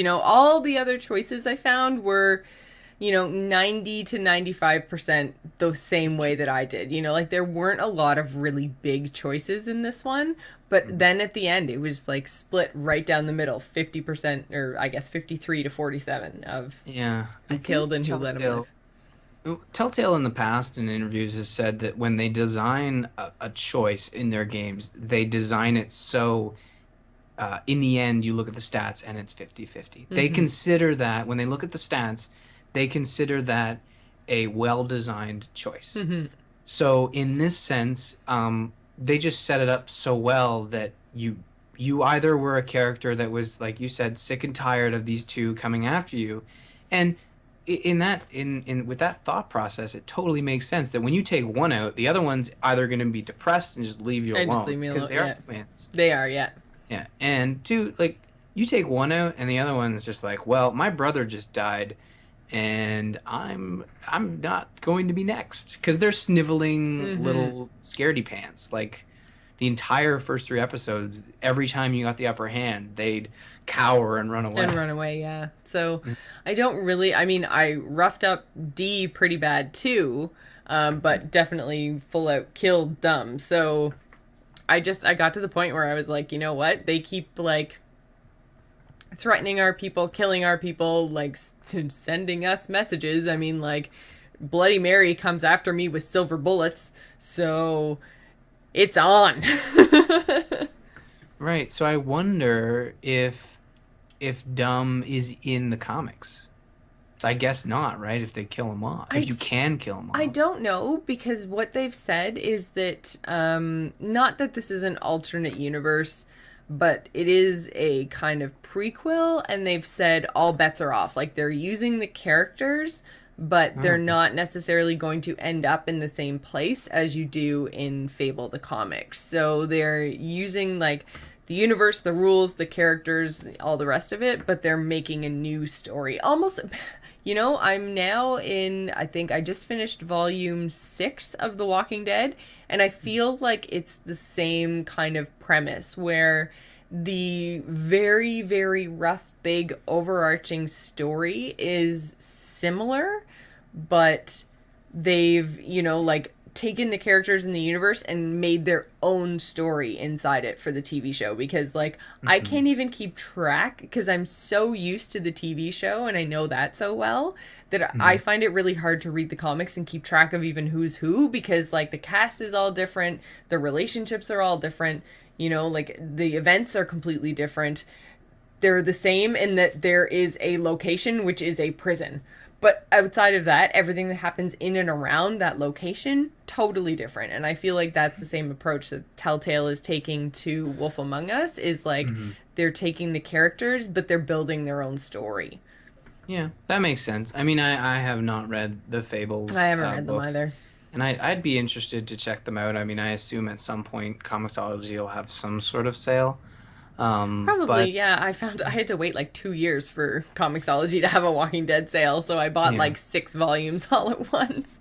S1: all the other choices I found were, 90 to 95% the same way that I did. Like there weren't a lot of really big choices in this one. But then at the end, it was like split right down the middle, 50%, or I guess 53 to 47 of
S2: Yeah,
S1: who
S2: I think
S1: killed and who let him live.
S2: Telltale in the past in interviews has said that when they design a choice in their games, they design it so in the end you look at the stats and it's 50-50. They
S1: Mm-hmm.
S2: consider that when they look at the stats, they consider that a well-designed choice.
S1: Mm-hmm.
S2: So in this sense, they just set it up so well that you either were a character that was, like you said, sick and tired of these two coming after you, and in with that thought process, it totally makes sense that when you take one out, the other one's either going to be depressed and just leave you
S1: And just
S2: alone
S1: leave me
S2: because
S1: alone.
S2: they are
S1: Yeah,
S2: twins.
S1: they are. Yeah.
S2: Yeah, and two, like you take one out and the other one's just like, well, my brother just died, and I'm not going to be next because they're sniveling
S1: Mm-hmm.
S2: little scaredy pants. Like the entire first three episodes, every time you got the upper hand, they'd cower and run away.
S1: And run away, yeah. So I don't really, I mean, I roughed up D pretty bad too, but definitely full out killed Dumb. So I got to the point where I was like, you know what? They keep like threatening our people, killing our people, like sending us messages. I mean, like Bloody Mary comes after me with silver bullets. So it's on.
S2: Right. So I wonder if Dumb is in the comics. I guess not, right? If they kill him off, if you can kill him off.
S1: I don't know, because what they've said is that not that this is an alternate universe, but it is a kind of prequel, and they've said all bets are off. Like they're using the characters, but they're
S2: Oh,
S1: not necessarily going to end up in the same place as you do in Fable the comics. So they're using like the universe, the rules, the characters, all the rest of it, but they're making a new story. Almost, I'm now in, I think I just finished volume 6 of The Walking Dead, and I feel like it's the same kind of premise where the very, very rough, big, overarching story is similar, but they've, like taken the characters in the universe and made their own story inside it for the TV show, because like I
S2: Hmm.
S1: can't even keep track because I'm so used to the TV show and I know that so well that I
S2: Hmm.
S1: find it really hard to read the comics and keep track of even who's who, because like the cast is all different, the relationships are all different, like the events are completely different. They're the same in that there is a location, which is a prison. But outside of that, everything that happens in and around that location, totally different. And I feel like that's the same approach that Telltale is taking to Wolf Among Us, is like
S2: Hmm.
S1: they're taking the characters, but they're building their own story.
S2: Yeah, that makes sense. I mean, I have not read the
S1: I
S2: Fables
S1: haven't read them
S2: books,
S1: either.
S2: and I'd be interested to check them out. I mean, I assume at some point Comixology will have some sort of sale.
S1: Probably,
S2: But
S1: yeah. I found I had to wait like 2 years for Comixology to have a Walking Dead sale, so I bought
S2: yeah.
S1: like 6 volumes all at once.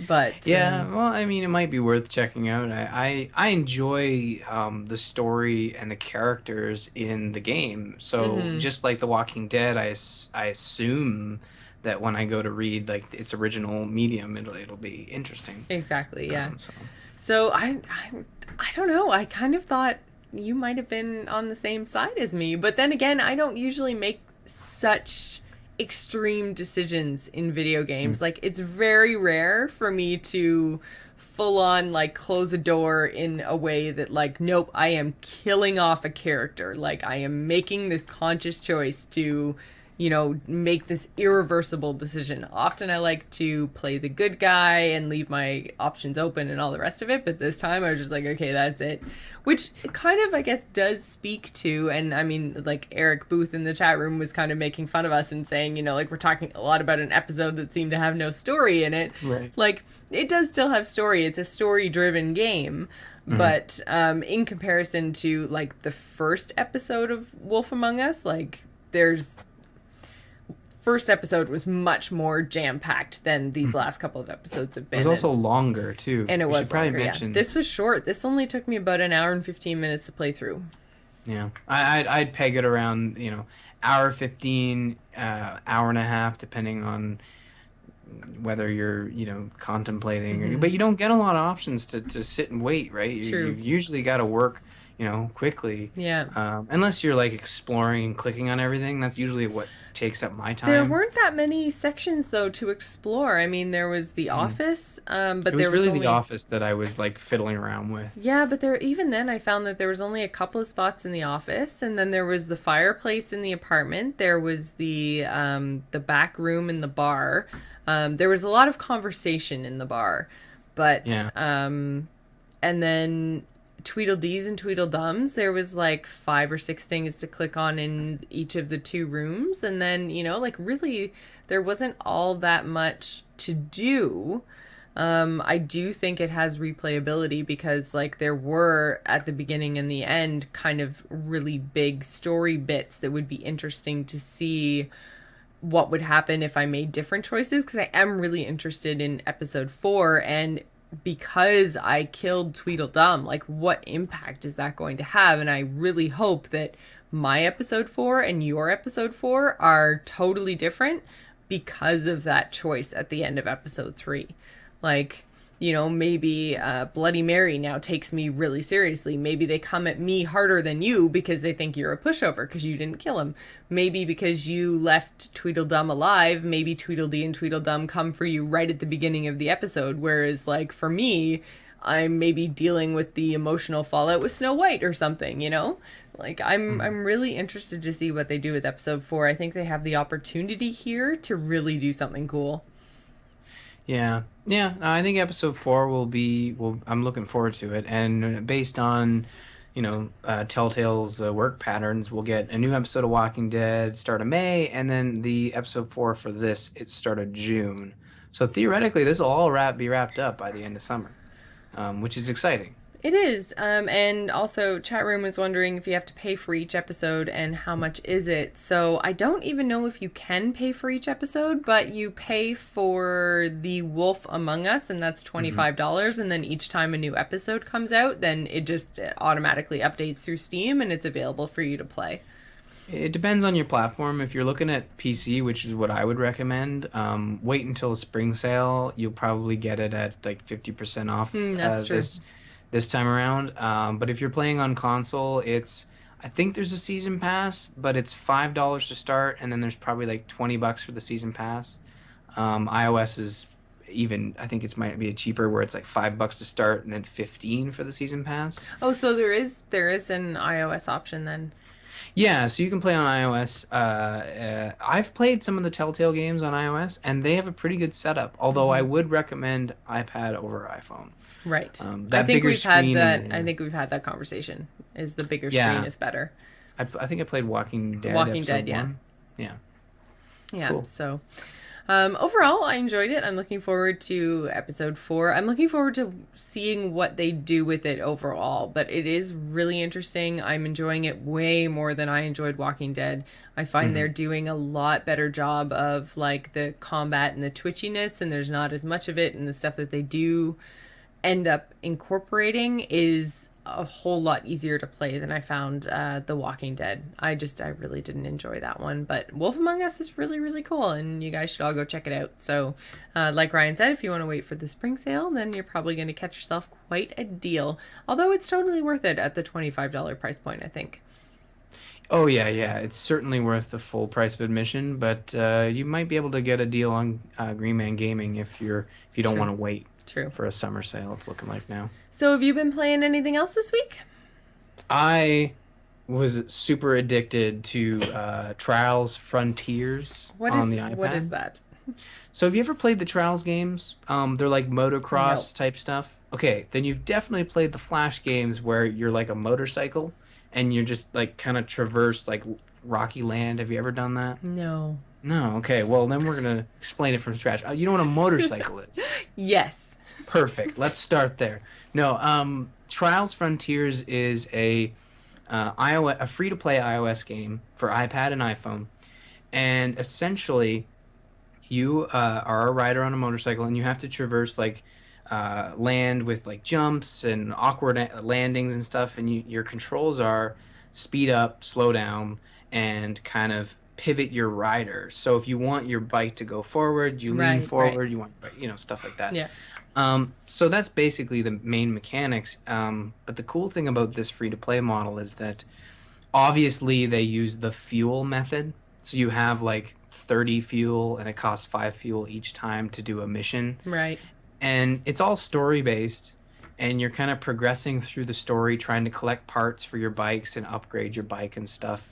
S1: But
S2: Yeah, well, I mean, it might be worth checking out. I enjoy the story and the characters in the game. So
S1: mhm,
S2: just like The Walking Dead, I assume that when I go to read like its original medium, it'll be interesting.
S1: exactly, yeah.
S2: So
S1: So I don't know. I kind of thought you might have been on the same side as me, but then again, I don't usually make such extreme decisions in video
S2: mm,
S1: games. Like it's very rare for me to full on like close a door in a way that like nope, I am killing off a character. Like I am making this conscious choice to make this irreversible decision. Often I like to play the good guy and leave my options open and all the rest of it, but this time I was just like, okay, that's it. Which kind of, I guess, does speak to, and I mean, like Eric Booth in the chat room was kind of making fun of us and saying, like we're talking a lot about an episode that seemed to have no story in it.
S2: right.
S1: Like, it does still have story. It's a story driven game.
S2: Hmm.
S1: But in comparison to like the first episode of Wolf Among Us, like there's first episode was much more jam packed than these
S2: Hmm.
S1: last couple of episodes have
S2: It was
S1: been.
S2: also longer too.
S1: And it
S2: We should
S1: was
S2: probably
S1: longer, yeah.
S2: mention.
S1: This was short. This only took me about an hour and 15 minutes to play through.
S2: Yeah, I'd peg it around hour 15, hour and a half, depending on whether you're contemplating,
S1: Mm-hmm.
S2: but you don't get a lot of options to sit and wait, right?
S1: True.
S2: You've usually got to work quickly,
S1: Yeah.
S2: unless you're like exploring and clicking on everything. That's usually what takes up my
S1: There
S2: time.
S1: weren't that many sections though to explore. I mean, there was the
S2: Mhm.
S1: office,
S2: It
S1: but
S2: was
S1: there was
S2: really
S1: only
S2: the office that I was like fiddling around with.
S1: yeah, but there even then I found that there was only a couple of spots in the office, and then there was the fireplace in the apartment. There was the back room in the bar. There was a lot of conversation in the bar, but
S2: Yeah.
S1: and then Tweedledees and Tweedledums, there was like 5 or 6 things to click on in each of the 2 rooms, and then like really there wasn't all that much to do. I do think it has replayability because like there were at the beginning and the end kind of really big story bits that would be interesting to see what would happen if I made different choices, because I am really interested in episode 4, and because I killed Tweedledum, like what impact is that going to have? And I really hope that my episode 4 and your episode 4 are totally different because of that choice at the end of episode 3. Like, maybe Bloody Mary now takes me really seriously. Maybe they come at me harder than you because they think you're a pushover because you didn't kill him. Maybe because you left Tweedledum alive, maybe Tweedledee and Tweedledum come for you right at the beginning of the episode. Whereas, like, for me, I'm maybe dealing with the emotional fallout with Snow White or something. Like
S2: Mhm.
S1: I'm really interested to see what they do with episode 4. I think they have the opportunity here to really do something cool.
S2: Yeah, yeah. I think episode 4 will be. Well, I'm looking forward to it, and based on, Telltale's work patterns, we'll get a new episode of Walking Dead start of May, and then the episode 4 for this it's start of June. So theoretically, this will all be wrapped up by the end of summer, which is exciting.
S1: It is. And also, chat room was wondering if you have to pay for each episode and how much is it. So I don't even know if you can pay for each episode, but you pay for the Wolf Among Us, and that's
S2: Hmm.
S1: $25. And then each time a new episode comes out, then it just automatically updates through Steam and it's available for you to play.
S2: It depends on your platform. If you're looking at PC, which is what I would recommend, wait until a spring sale. You'll probably get it at like 50% off
S1: That's true.
S2: this time around. But if you're playing on console, I think there's a season pass, but it's $5 to start, and then there's probably like $20 for the season pass. iOS is even, I think it's might be cheaper where it's like $5 to start and then 15 for the season pass.
S1: Oh, so there is an iOS option then.
S2: Yeah, so you can play on iOS. I've played some of the Telltale games on iOS, and they have a pretty good setup. Although I would recommend iPad over iPhone.
S1: Right. I
S2: That
S1: think
S2: bigger
S1: we've had
S2: screen,
S1: that. I
S2: and
S1: think we've had that conversation. Is the bigger screen
S2: yeah,
S1: is better.
S2: I think I played Walking Dead
S1: Walking
S2: episode
S1: Dead, yeah.
S2: one. Yeah,
S1: Yeah.
S2: cool.
S1: So, overall, I enjoyed it. I'm looking forward to episode 4. I'm looking forward to seeing what they do with it overall. But it is really interesting. I'm enjoying it way more than I enjoyed Walking Dead. I find they're doing a lot better job of like the combat and the twitchiness, and there's not as much of it. And the stuff that they do end up incorporating is a whole lot easier to play than I found The Walking Dead. I really didn't enjoy that one, but Wolf Among Us is really, really cool, and you guys should all go check it out. So, like Ryan said, if you want to wait for the spring sale, then you're probably going to catch yourself quite a deal. Although it's totally worth it at the $25 price point, I think.
S2: Oh yeah, yeah. It's certainly worth the full price of admission, but you might be able to get a deal on Green Man Gaming if you don't
S1: True.
S2: want to wait
S1: True.
S2: for a summer sale. It's looking like now.
S1: So, have you been playing anything else this week?
S2: I was super addicted to Trials Frontiers on the
S1: What is
S2: iPad.
S1: that?
S2: So have you ever played the Trials games? They're like
S1: No.
S2: motocross type stuff. Okay, then you've definitely played the Flash games where you're like a motorcycle and you're just like kind of traverse like rocky land. Have you ever done that?
S1: No.
S2: No. Okay. Well, then we're gonna explain it from scratch. You know what a motorcycle is?
S1: Yes.
S2: Perfect. Let's start there. No. Trials Frontiers is a free to play iOS game for iPad and iPhone, and essentially you are a rider on a motorcycle and you have to traverse like land with like jumps and awkward landings and stuff, and your controls are speed up, slow down, and kind of pivot your rider. So if you want your bike to go forward, you lean
S1: Right, right.
S2: forward. You want, stuff like that.
S1: Yeah.
S2: So that's basically the main mechanics. But the cool thing about this free to play model is that obviously they use the fuel method. So you have like 30 fuel and it costs 5 fuel each time to do a mission.
S1: Right.
S2: And it's all story based. And you're kind of progressing through the story, trying to collect parts for your bikes and upgrade your bike and stuff.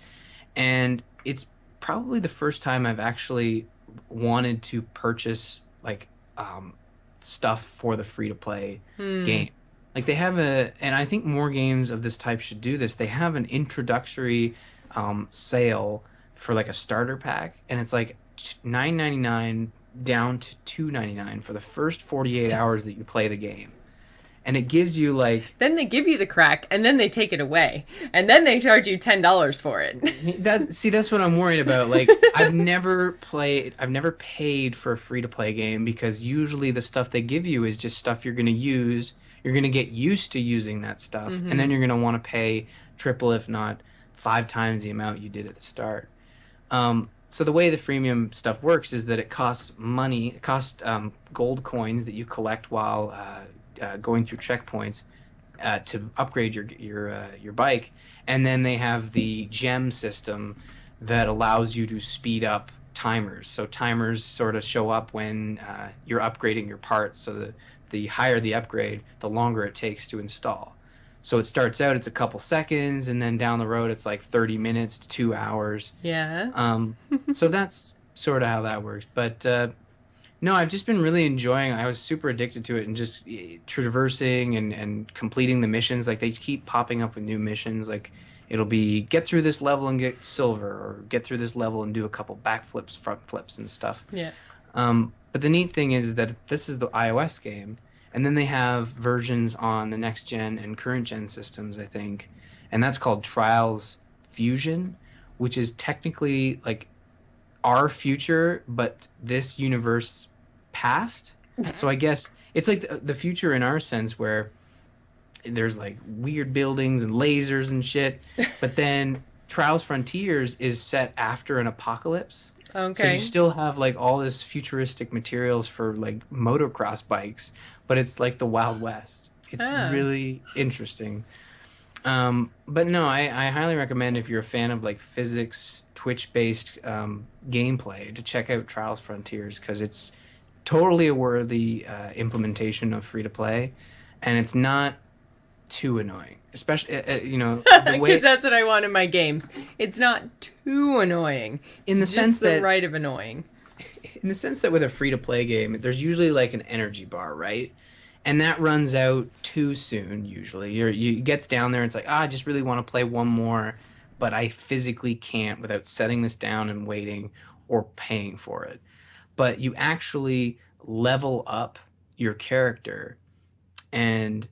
S2: And it's probably the first time I've actually wanted to purchase like stuff for the free to play
S1: Hmm.
S2: game. Like they have and I think more games of this type should do this. They have an introductory sale for like a starter pack, and it's like 9.99 down to 2.99 for the first 48 hours that you play the game, and it gives you like
S1: Then they give you the crack, and then they take it away, and then they charge you $10 for it.
S2: that's what I'm worried about. Like I've never paid for a free to play game because usually the stuff they give you is just stuff you're going to use. You're going to get used to using that stuff, and then you're going to want to pay triple, if not 5 times the amount you did at the start. So the way the freemium stuff works is that it costs money. It costs gold coins that you collect while going through checkpoints to upgrade your bike, and then they have the gem system that allows you to speed up timers. So timers sort of show up when you're upgrading your parts. So the higher the upgrade, the longer it takes to install. So it starts out it's a couple seconds, and then down the road it's like 30 minutes to 2 hours.
S1: Yeah.
S2: So that's sort of how that works. But no, I've just been really enjoying. I was super addicted to it and just traversing and completing the missions. Like they keep popping up with new missions. Like it'll be get through this level and get silver, or get through this level and do a couple backflips, front flips, and stuff.
S1: Yeah.
S2: But the neat thing is that this is the iOS game, and then they have versions on the next gen and current gen systems, I think, and that's called Trials Fusion, which is technically like our future, but this universe past. So I guess it's like the future in our sense, where there's like weird buildings and lasers and shit, but then Trials Frontiers is set after an apocalypse. So you
S1: Okay.
S2: still have like all this futuristic materials for like motocross bikes, but it's like the Wild West. It's
S1: Ah.
S2: really interesting. But no, I highly recommend if you're a fan of like physics, Twitch-based gameplay to check out Trials Frontiers because it's totally a worthy implementation of free to play, and it's not too annoying. Especially, the
S1: Because
S2: way
S1: that's what I want in my games. It's not too annoying.
S2: in
S1: It's
S2: the sense
S1: just the
S2: that
S1: right of annoying.
S2: with a free to play game, there's usually like an energy bar, right? And that runs out too soon usually. You gets down there and it's like, I just really want to play one more, but I physically can't without setting this down and waiting or paying for it. But you actually level up your character, and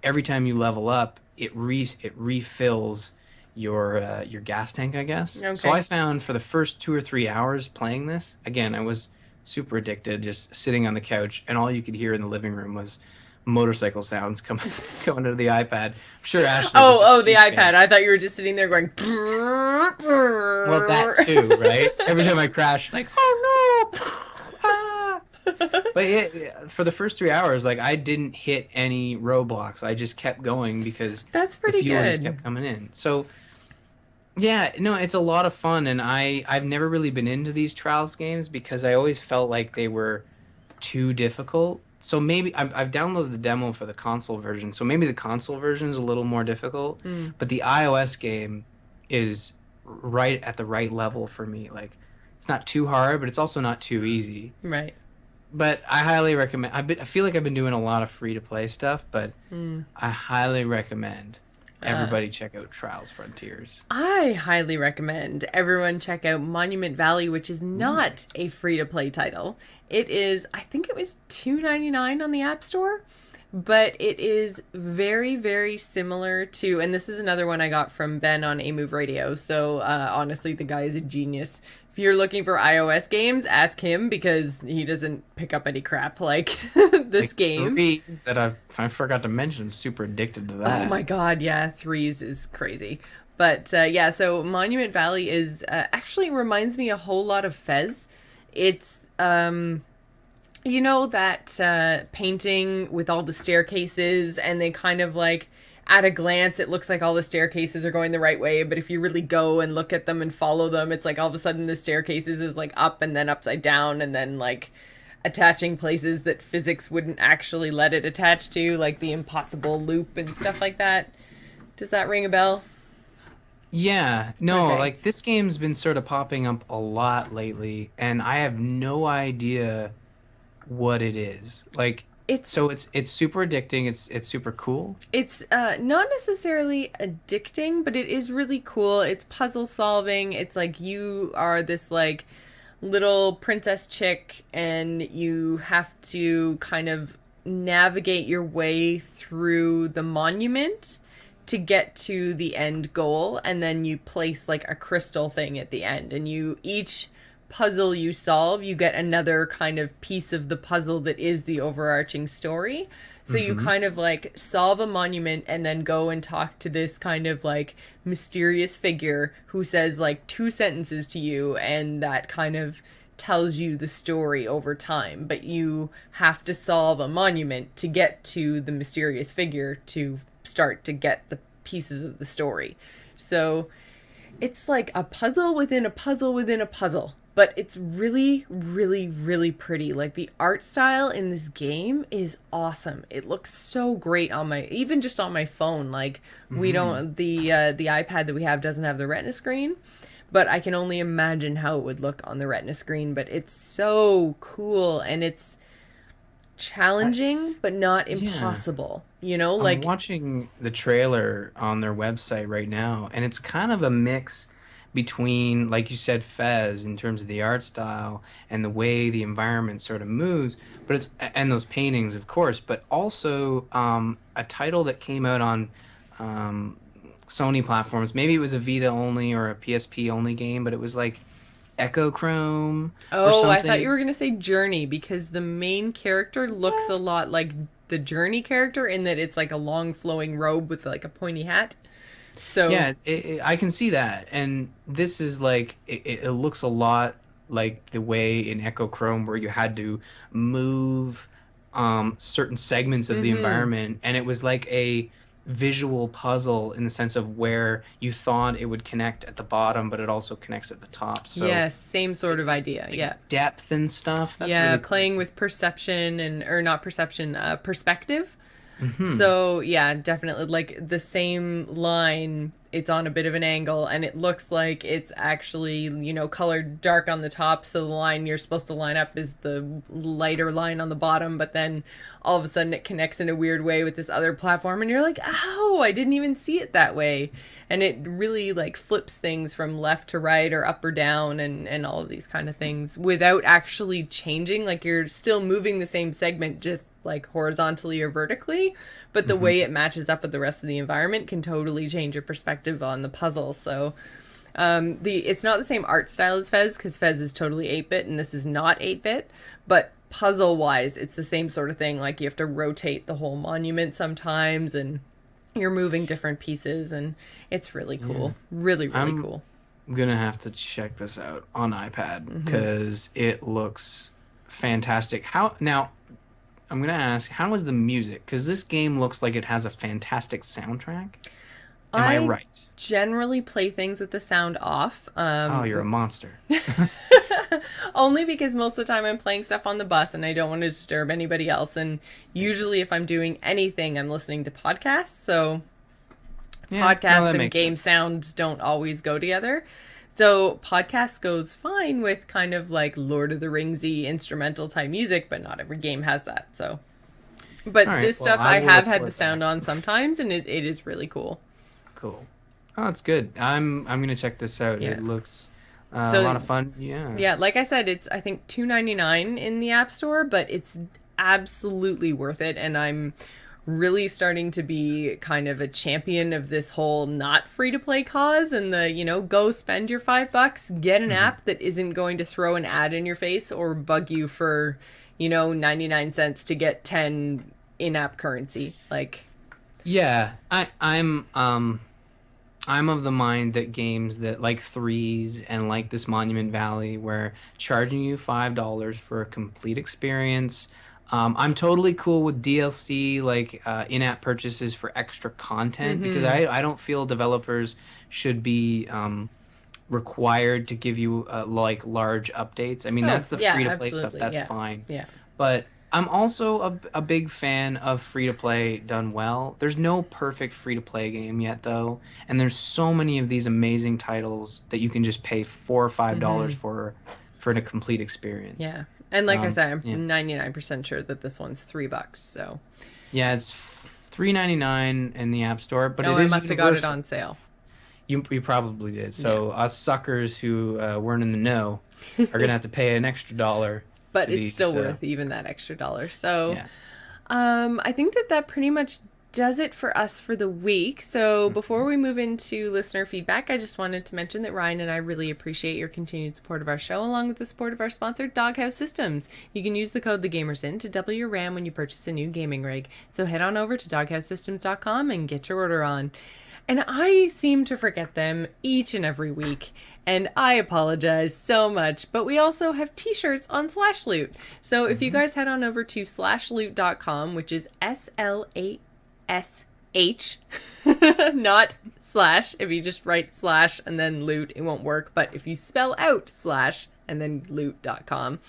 S2: every time you level up, it refills your gas tank, I guess. So I
S1: Okay.
S2: found for the first 2 or 3 hours playing this, again, I was super addicted, just sitting on the couch, and all you could hear in the living room was motorcycle sounds coming coming out of the iPad. I'm sure Ashley was just
S1: Oh, the
S2: too
S1: iPad.
S2: fan.
S1: I thought you were just sitting there going.
S2: Well, that too, right? Every time I crash, like, oh no! Ah! But yeah, for the first 3 hours, like I didn't hit any roadblocks. I just kept going because
S1: That's
S2: the
S1: pretty
S2: fuel just
S1: good.
S2: kept coming in. So yeah, no, it's a lot of fun, and I've never really been into these trials games because I always felt like they were too difficult. So maybe I've downloaded the demo for the console version, so maybe the console version is a little more difficult,
S1: Mm,
S2: but the iOS game is right at the right level for me. Like it's not too hard, but it's also not too easy.
S1: right.
S2: But I highly recommend. I feel like I've been doing a lot of free to play stuff, but
S1: Mm.
S2: I highly recommend
S1: Uh,
S2: everybody check out Trials Frontiers.
S1: I highly recommend everyone check out Monument Valley, which is
S2: Ooh.
S1: not a free to play title. It is, I think it was $2.99 on the App Store, but it is very, very similar to, and this is another one I got from Ben on A Move Radio. So honestly, the guy is a genius. If you're looking for iOS games, ask him because he doesn't pick up any crap like this
S2: Like
S1: game.
S2: threes that I forgot to mention. I'm super addicted to
S1: Oh
S2: that.
S1: my god, yeah, threes is crazy. But yeah, so Monument Valley is actually reminds me a whole lot of Fez. It's you know that painting with all the staircases, and they kind of like at a glance it looks like all the staircases are going the right way, but if you really go and look at them and follow them, it's like all of a sudden the staircases is like up and then upside down and then like attaching places that physics wouldn't actually let it attach to, like the impossible loop and stuff like that. Does that ring a bell?
S2: Yeah, no,
S1: Okay.
S2: like this game's been sort of popping up a lot lately, and I have no idea what it is. Like,
S1: It's
S2: so it's super addicting. It's super cool.
S1: it's not necessarily addicting, but it is really cool. It's puzzle solving. It's like you are this like little princess chick and you have to kind of navigate your way through the monument to get to the end goal, and then you place like a crystal thing at the end, and you each puzzle you solve, you get another kind of piece of the puzzle that is the overarching story. So you
S2: Hmm.
S1: kind of like solve a monument and then go and talk to this kind of like mysterious figure who says like two sentences to you, and that kind of tells you the story over time. But you have to solve a monument to get to the mysterious figure to start to get the pieces of the story. So it's like a puzzle within a puzzle within a puzzle, but it's really, really, really pretty. Like the art style in this game is awesome. It looks so great on my, even just on my phone. Like we
S2: Hmm.
S1: don't, the iPad that we have doesn't have the Retina screen, but I can only imagine how it would look on the Retina screen. But it's so cool, and it's
S2: I,
S1: challenging but not
S2: yeah.
S1: impossible. You know,
S2: I'm
S1: like
S2: watching the trailer on their website right now, and it's kind of a mix between, like you said, Fez in terms of the art style and the way the environment sort of moves, but it's and those paintings, of course, but also a title that came out on um, Sony platforms. Maybe it was a Vita only or a PSP only game, but it was like Echo Chrome or
S1: oh, I thought you
S2: something.
S1: were going to say Journey because the main character looks a lot like the Journey character in that it's like a long flowing robe with like a pointy hat. So
S2: I can see that, and this is like it looks a lot like the way in Echo Chrome where you had to move certain segments of the
S1: mm-hmm.
S2: environment, and it was like a visual puzzle in the sense of where you thought it would connect at the bottom, but it also connects at the top. So
S1: Yes, same sort of idea.
S2: like
S1: Yeah.
S2: depth and stuff. That's
S1: Yeah,
S2: really cool.
S1: playing with perception and or not perception, perspective.
S2: Hmm.
S1: So, yeah, definitely like the same line, it's on a bit of an angle and it looks like it's actually, colored dark on the top, so the line you're supposed to line up is the lighter line on the bottom, but then all of a sudden it connects in a weird way with this other platform and you're like, "Oh, I didn't even see it that way." And it really like flips things from left to right or up or down and all of these kind of things without actually changing. Like you're still moving the same segment just like horizontally or vertically, but the
S2: Hmm.
S1: way it matches up with the rest of the environment can totally change your perspective on the puzzle. So the it's not the same art style as Fez because Fez is totally 8-bit and this is not 8-bit, but puzzle wise it's the same sort of thing. Like you have to rotate the whole monument sometimes and you're moving different pieces and it's really
S2: Yeah.
S1: cool, really
S2: I'm
S1: cool.
S2: gonna have to check this out on iPad because it looks fantastic. How now? I'm gonna ask, how is the music? Because this game looks like it has a fantastic soundtrack. Am I
S1: I
S2: right?
S1: generally play things with the sound off.
S2: Oh, you're a monster.
S1: Only because most of the time I'm playing stuff on the bus and I don't want to disturb anybody else. And
S2: Makes
S1: usually, if
S2: sense.
S1: I'm doing anything, I'm listening to podcasts. So
S2: Yeah, no,
S1: podcasts
S2: that
S1: and
S2: makes
S1: game
S2: sense.
S1: sound don't always go together. So podcast goes fine with kind of like Lord of the Ringsy instrumental type music, but not every game has that. So,
S2: All
S1: but
S2: right,
S1: this
S2: well,
S1: stuff
S2: I
S1: I
S2: will
S1: have had the
S2: report
S1: sound
S2: back.
S1: on sometimes, and it is really cool.
S2: Cool. Oh, that's good. I'm gonna check this out.
S1: Yeah.
S2: It looks a
S1: So
S2: lot of fun. Yeah.
S1: yeah, like I said, it's I think 2.99 in the App Store, but it's absolutely worth it and I'm really starting to be kind of a champion of this whole not free to play cause and the, go spend your $5, get an
S2: Hmm.
S1: app that isn't going to throw an ad in your face or bug you for, 99 cents to get 10 in-app currency. Like,
S2: Yeah, I'm of the mind that games that like Threes and like this Monument Valley, where charging you $5 for a complete experience, I'm totally cool with DLC, like in-app purchases for extra content, because
S1: mm-hmm.
S2: I don't feel developers should be required to give you like large updates. I mean,
S1: Oh,
S2: that's the
S1: yeah,
S2: free-to-play stuff,
S1: absolutely.
S2: that's
S1: Yeah.
S2: fine.
S1: Yeah.
S2: But I'm also a big fan of free to play done well. There's no perfect free to play game yet, though, and there's so many of these amazing titles that you can just pay $4 or $5
S1: Mm-hmm.
S2: for a complete experience.
S1: Yeah. And like I said,
S2: Yeah,
S1: I'm 99% sure that this one's $3. So,
S2: yeah, it's 3.99 in the App Store, but
S1: oh,
S2: it
S1: I
S2: is
S1: must have got it
S2: universal.
S1: on sale.
S2: You probably did.
S1: Yeah.
S2: So us suckers who weren't in the know are gonna have to pay an extra dollar
S1: But
S2: to
S1: it's
S2: these.
S1: still worth even that extra dollar. So,
S2: Yeah.
S1: I think that pretty much does it for us for the week. So, before
S2: Mhm.
S1: we move into listener feedback, I just wanted to mention that Ryan and I really appreciate your continued support of our show, along with the support of our sponsor, Doghouse Systems. You can use the code TheGamersIn to double your RAM when you purchase a new gaming rig. So, head on over to doghousesystems.com and get your order on. And I seem to forget them each and every week. And I apologize so much. But we also have t-shirts on Slashloot. So if you
S2: Mhm.
S1: guys head on over to slashloot.com, which is SLASH, not slash. If you just write slash and then loot, it won't work. But if you spell out slash and then loot.com,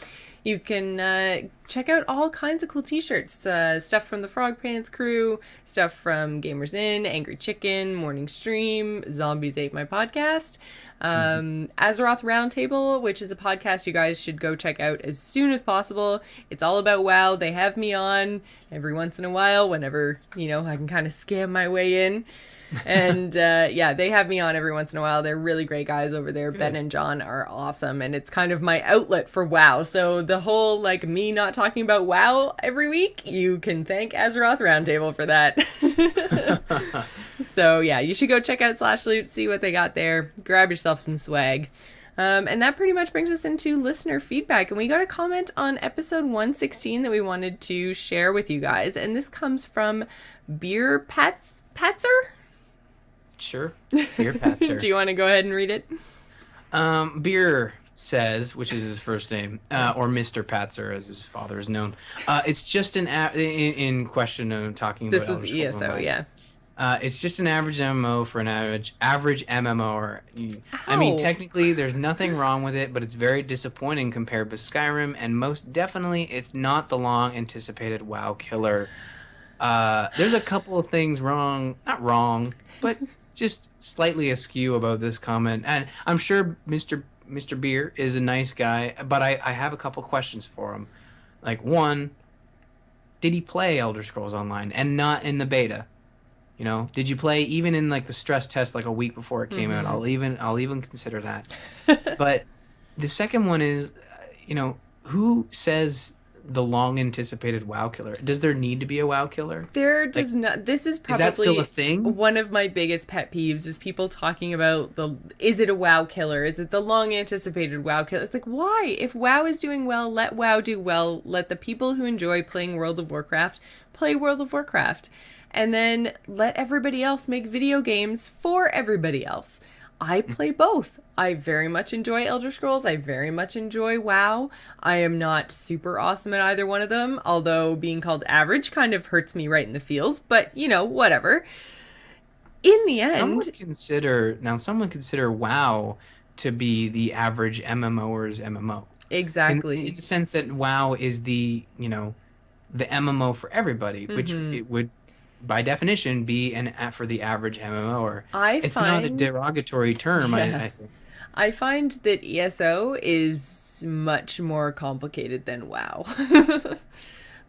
S1: you can check out all kinds of cool t-shirts. Stuff from the Frog Pants crew, stuff from Gamers Inn, Angry Chicken, Morning Stream, Zombies Ate My Podcast,
S2: Mhm.
S1: Azeroth Roundtable, which is a podcast you guys should go check out as soon as possible. It's all about WoW. They have me on every once in a while whenever, I can kind of scam my way in. And yeah, they have me on every once in a while. They're really great guys over there. Ben
S2: Good.
S1: and John are awesome, and it's kind of my outlet for WoW. So the whole like me not talking about WoW every week, you can thank Azeroth Roundtable for that. So yeah, you should go check out Slash Loot, see what they got there, grab yourself some swag. And that pretty much brings us into listener feedback. And we got a comment on episode 116 that we wanted to share with you guys. And this comes from Beer Patzer?
S2: Sure. Beer
S1: Do
S2: Patzer.
S1: you want to go ahead and read it?
S2: Beer says, which is his first name, or Mr. Patzer as his father is known. It's just in question of talking about
S1: This was
S2: Elder Scrolls
S1: ESO,
S2: Online.
S1: yeah.
S2: It's just an average MMO for an average MMO. I mean,
S1: Ow.
S2: technically, there's nothing wrong with it, but it's very disappointing compared with Skyrim, and most definitely, it's not the long anticipated WoW killer. There's a couple of things wrong, not wrong, but just slightly askew about this comment, and I'm sure Mr. Beer is a nice guy, but I have a couple questions for him. Like one, did he play Elder Scrolls Online and not in the beta? You know, did you play even in like the stress test like a week before it came out?
S1: Mm-hmm.
S2: I'll even consider that. But the second one is, who says the long anticipated WoW killer? Does there need to be a WoW killer?
S1: There
S2: Like,
S1: does not. This is
S2: is that still a
S1: probably
S2: thing?
S1: one of my biggest pet peeves is people talking about is it a WoW killer? Is it the long anticipated WoW killer? It's like, why? If WoW is doing well, let WoW do well. Let the people who enjoy playing World of Warcraft play World of Warcraft. And then let everybody else make video games for everybody else. I play both. I very much enjoy Elder Scrolls. I very much enjoy WoW. I am not super awesome at either one of them, although being called average kind of hurts me right in the feels, but whatever. In the end,
S2: Someone consider WoW to be the average MMOer's MMO. In
S1: exactly.
S2: the sense that WoW is the MMO for everybody, which
S1: Hmm.
S2: it would by definition be for the average MMOer.
S1: I
S2: It's not a
S1: find,
S2: derogatory term,
S1: yeah,
S2: I think.
S1: I find that ESO is much more complicated than WoW.
S2: Yeah.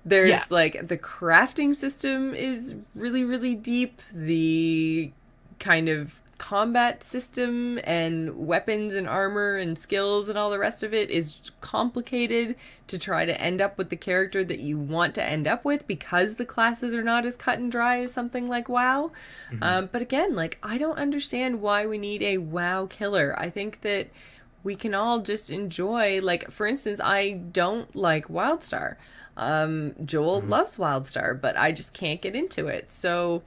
S1: There's like the crafting system is really, really deep. The kind of combat system and weapons and armor and skills and all the rest of it is complicated to try to end up with the character that you want to end up with because the classes are not as cut and dry as something like WoW.
S2: Mhm.
S1: But again, like, I don't understand why we need a WoW killer. I think that we can all just enjoy, like, for instance, I don't like Wildstar. Joel
S2: Mhm.
S1: loves Wildstar, but I just can't get into it. So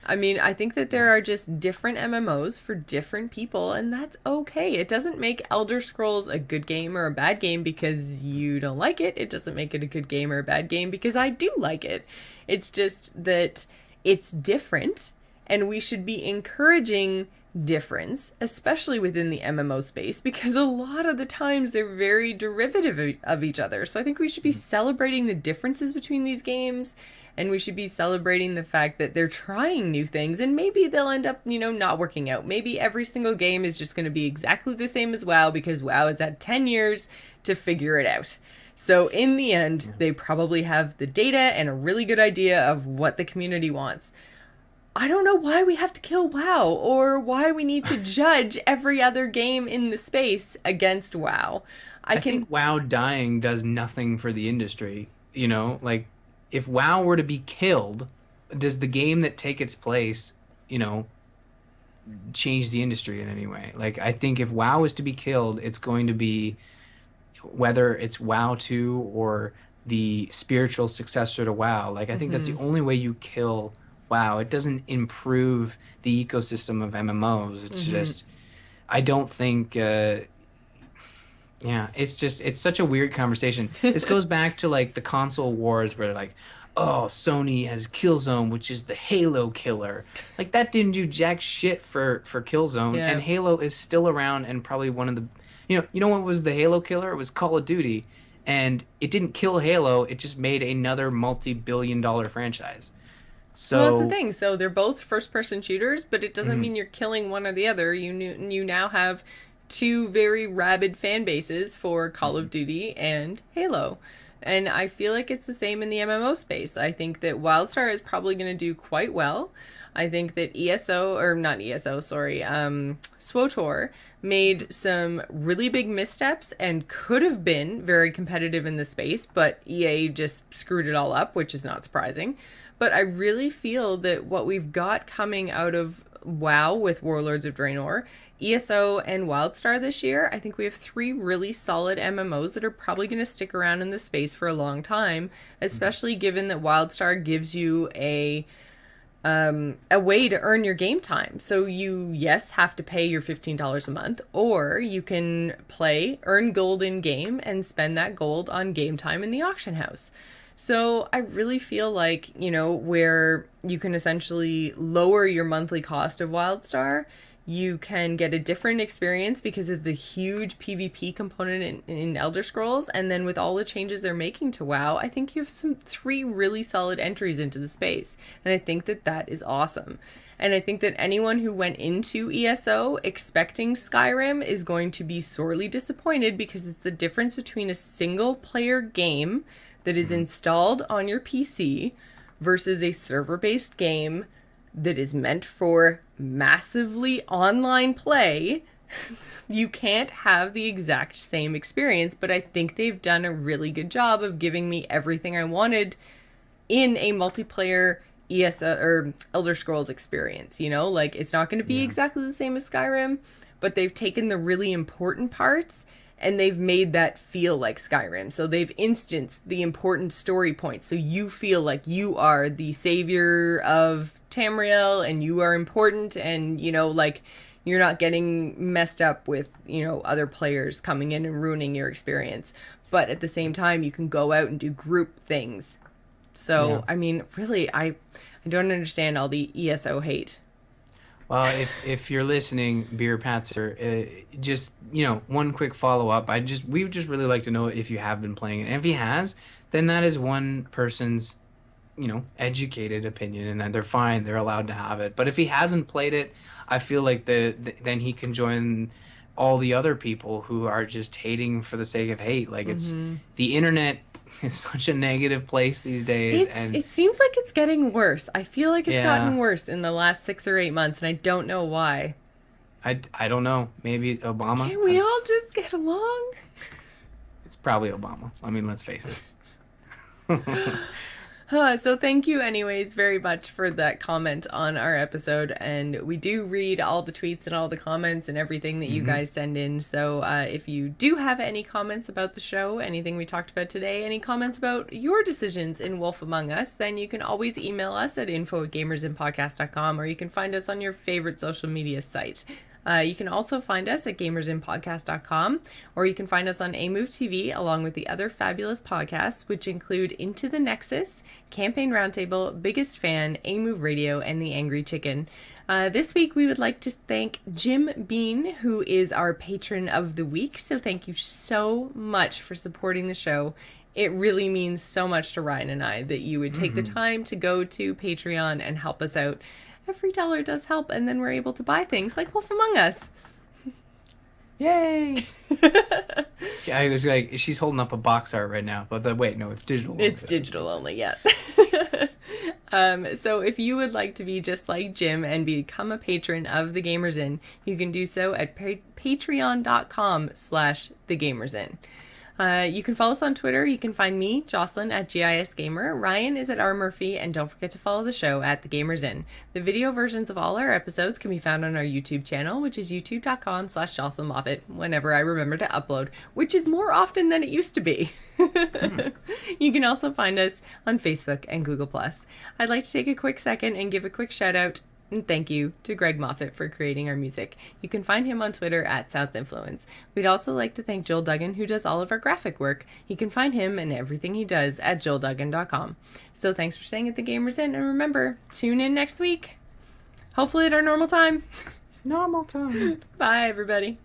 S1: I mean, I think that there are just different MMOs for different people, and that's okay. It doesn't make Elder Scrolls a good game or a bad game because you don't like it. It doesn't make it a good game or a bad game because I do like it. It's just that it's different, and we should be encouraging difference, especially within the MMO space, because a lot of the times they're very derivative of each other. So I think we should be celebrating the differences between these games, and we should be celebrating the fact that they're trying new things, and maybe they'll end up, not working out. Maybe every single game is just going to be exactly the same as WoW because WoW has had 10 years to figure it out. So in the end, they probably have the data and a really good idea of what the community wants. I don't know why we have to kill WoW or why we need to judge every other game in the space against WoW. I
S2: I
S1: can
S2: think WoW dying does nothing for the industry. Like if WoW were to be killed, does the game that take its place, change the industry in any way? Like I think if WoW is to be killed, it's going to be whether it's WoW 2 or the spiritual successor to WoW. Like I think that's the
S1: Mhm.
S2: only way you kill WoW. It doesn't improve the ecosystem of MMOs. It's
S1: Mhm.
S2: just I don't think yeah, it's such a weird conversation. This goes back to like the console wars where like, oh, Sony has Killzone, which is the Halo killer. Like that didn't do jack shit for Killzone, and
S1: Yeah.
S2: Halo is still around and probably one of the you know what was the Halo killer? It was Call of Duty, and it didn't kill Halo, it just made another multi-billion dollar franchise.
S1: Well, that's the
S2: So,
S1: thing. So they're both first-person shooters, but it doesn't
S2: mhm,
S1: mean you're killing one or the other. You now have two very rabid fan bases for Call of
S2: mhm,
S1: Duty and Halo. And I feel like it's the same in the MMO space. I think that WildStar is probably going to do quite well. I think that ESO, or not ESO, sorry, SWOTOR made some really big missteps and could have been very competitive in the space, but EA just screwed it all up, which is not surprising. But I really feel that what we've got coming out of WoW with Warlords of Draenor, ESO, and Wildstar this year, I think we have three really solid MMOs that are probably going to stick around in the space for a long time,
S2: mhm,
S1: especially given that Wildstar gives you a a way to earn your game time. So you, yes, have to pay your $15 a month, or you can play, earn gold in game, and spend that gold on game time in the auction house. So I really feel like, where you can essentially lower your monthly cost of WildStar, you can get a different experience because of the huge PvP component in Elder Scrolls. And then with all the changes they're making to WoW, I think you have three really solid entries into the space. And I think that is awesome. And I think that anyone who went into ESO expecting Skyrim is going to be sorely disappointed, because it's the difference between a single player game that is installed on your PC versus a server-based game that is meant for massively online play. You can't have the exact same experience, but I think they've done a really good job of giving me everything I wanted in a multiplayer ESO or Elder Scrolls experience. Like, it's not going to be exactly the same as Skyrim, but they've taken the really important parts and they've made that feel like Skyrim. So they've instanced the important story points. So you feel like you are the savior of Tamriel and you are important, and, like, you're not getting messed up with, other players coming in and ruining your experience. But at the same time, you can go out and do group things. So, I mean, really, I don't understand all the ESO hate.
S2: Well, if you're listening, Beer Patzer, just, one quick follow-up. We would just really like to know if you have been playing it. And if he has, then that is one person's, educated opinion, and that they're fine. They're allowed to have it. But if he hasn't played it, I feel like then he can join all the other people who are just hating for the sake of hate. Like, it's the internet is such a negative place these days, and
S1: it seems like it's getting worse. I feel like it's gotten worse in the last 6 or 8 months, and I don't know why.
S2: I don't know. Maybe Obama.
S1: Can we all just get along?
S2: It's probably Obama. I mean, let's face it.
S1: So thank you anyways very much for that comment on our episode, and we do read all the tweets and all the comments and everything that you guys send in. So if you do have any comments about the show, anything we talked about today, any comments about your decisions in Wolf Among Us, then you can always email us at info@gamersinpodcast.com, or you can find us on your favorite social media site. You can also find us at gamersinpodcast.com, or you can find us on AMove TV along with the other fabulous podcasts, which include Into the Nexus, Campaign Roundtable, Biggest Fan, AMove Radio, and The Angry Chicken. This week we would like to thank Jim Bean, who is our patron of the week. So thank you so much for supporting the show. It really means so much to Ryan and I that you would take the time to go to Patreon and help us out. Every dollar does help, and then we're able to buy things like Wolf Among Us.
S2: Yay! I was like, she's holding up a box art right now, but wait, no, it's digital.
S1: It's digital only, yeah. So if you would like to be just like Jim and become a patron of The Gamers Inn, you can do so at patreon.com/thegamersin. You can follow us on Twitter. You can find me, Jocelyn, at GISGamer. Ryan is at R. Murphy, and don't forget to follow the show at The Gamers Inn. The video versions of all our episodes can be found on our YouTube channel, which is youtube.com/Jocelyn Moffat, whenever I remember to upload, which is more often than it used to be. You can also find us on Facebook and Google+. I'd like to take a quick second and give a quick shout out and thank you to Greg Moffat for creating our music. You can find him on Twitter at SoundsInfluence. We'd also like to thank Joel Duggan, who does all of our graphic work. You can find him and everything he does at joelduggan.com. So thanks for staying at The Gamers Inn, and remember, tune in next week. Hopefully at our normal time.
S2: Normal time.
S1: Bye, everybody.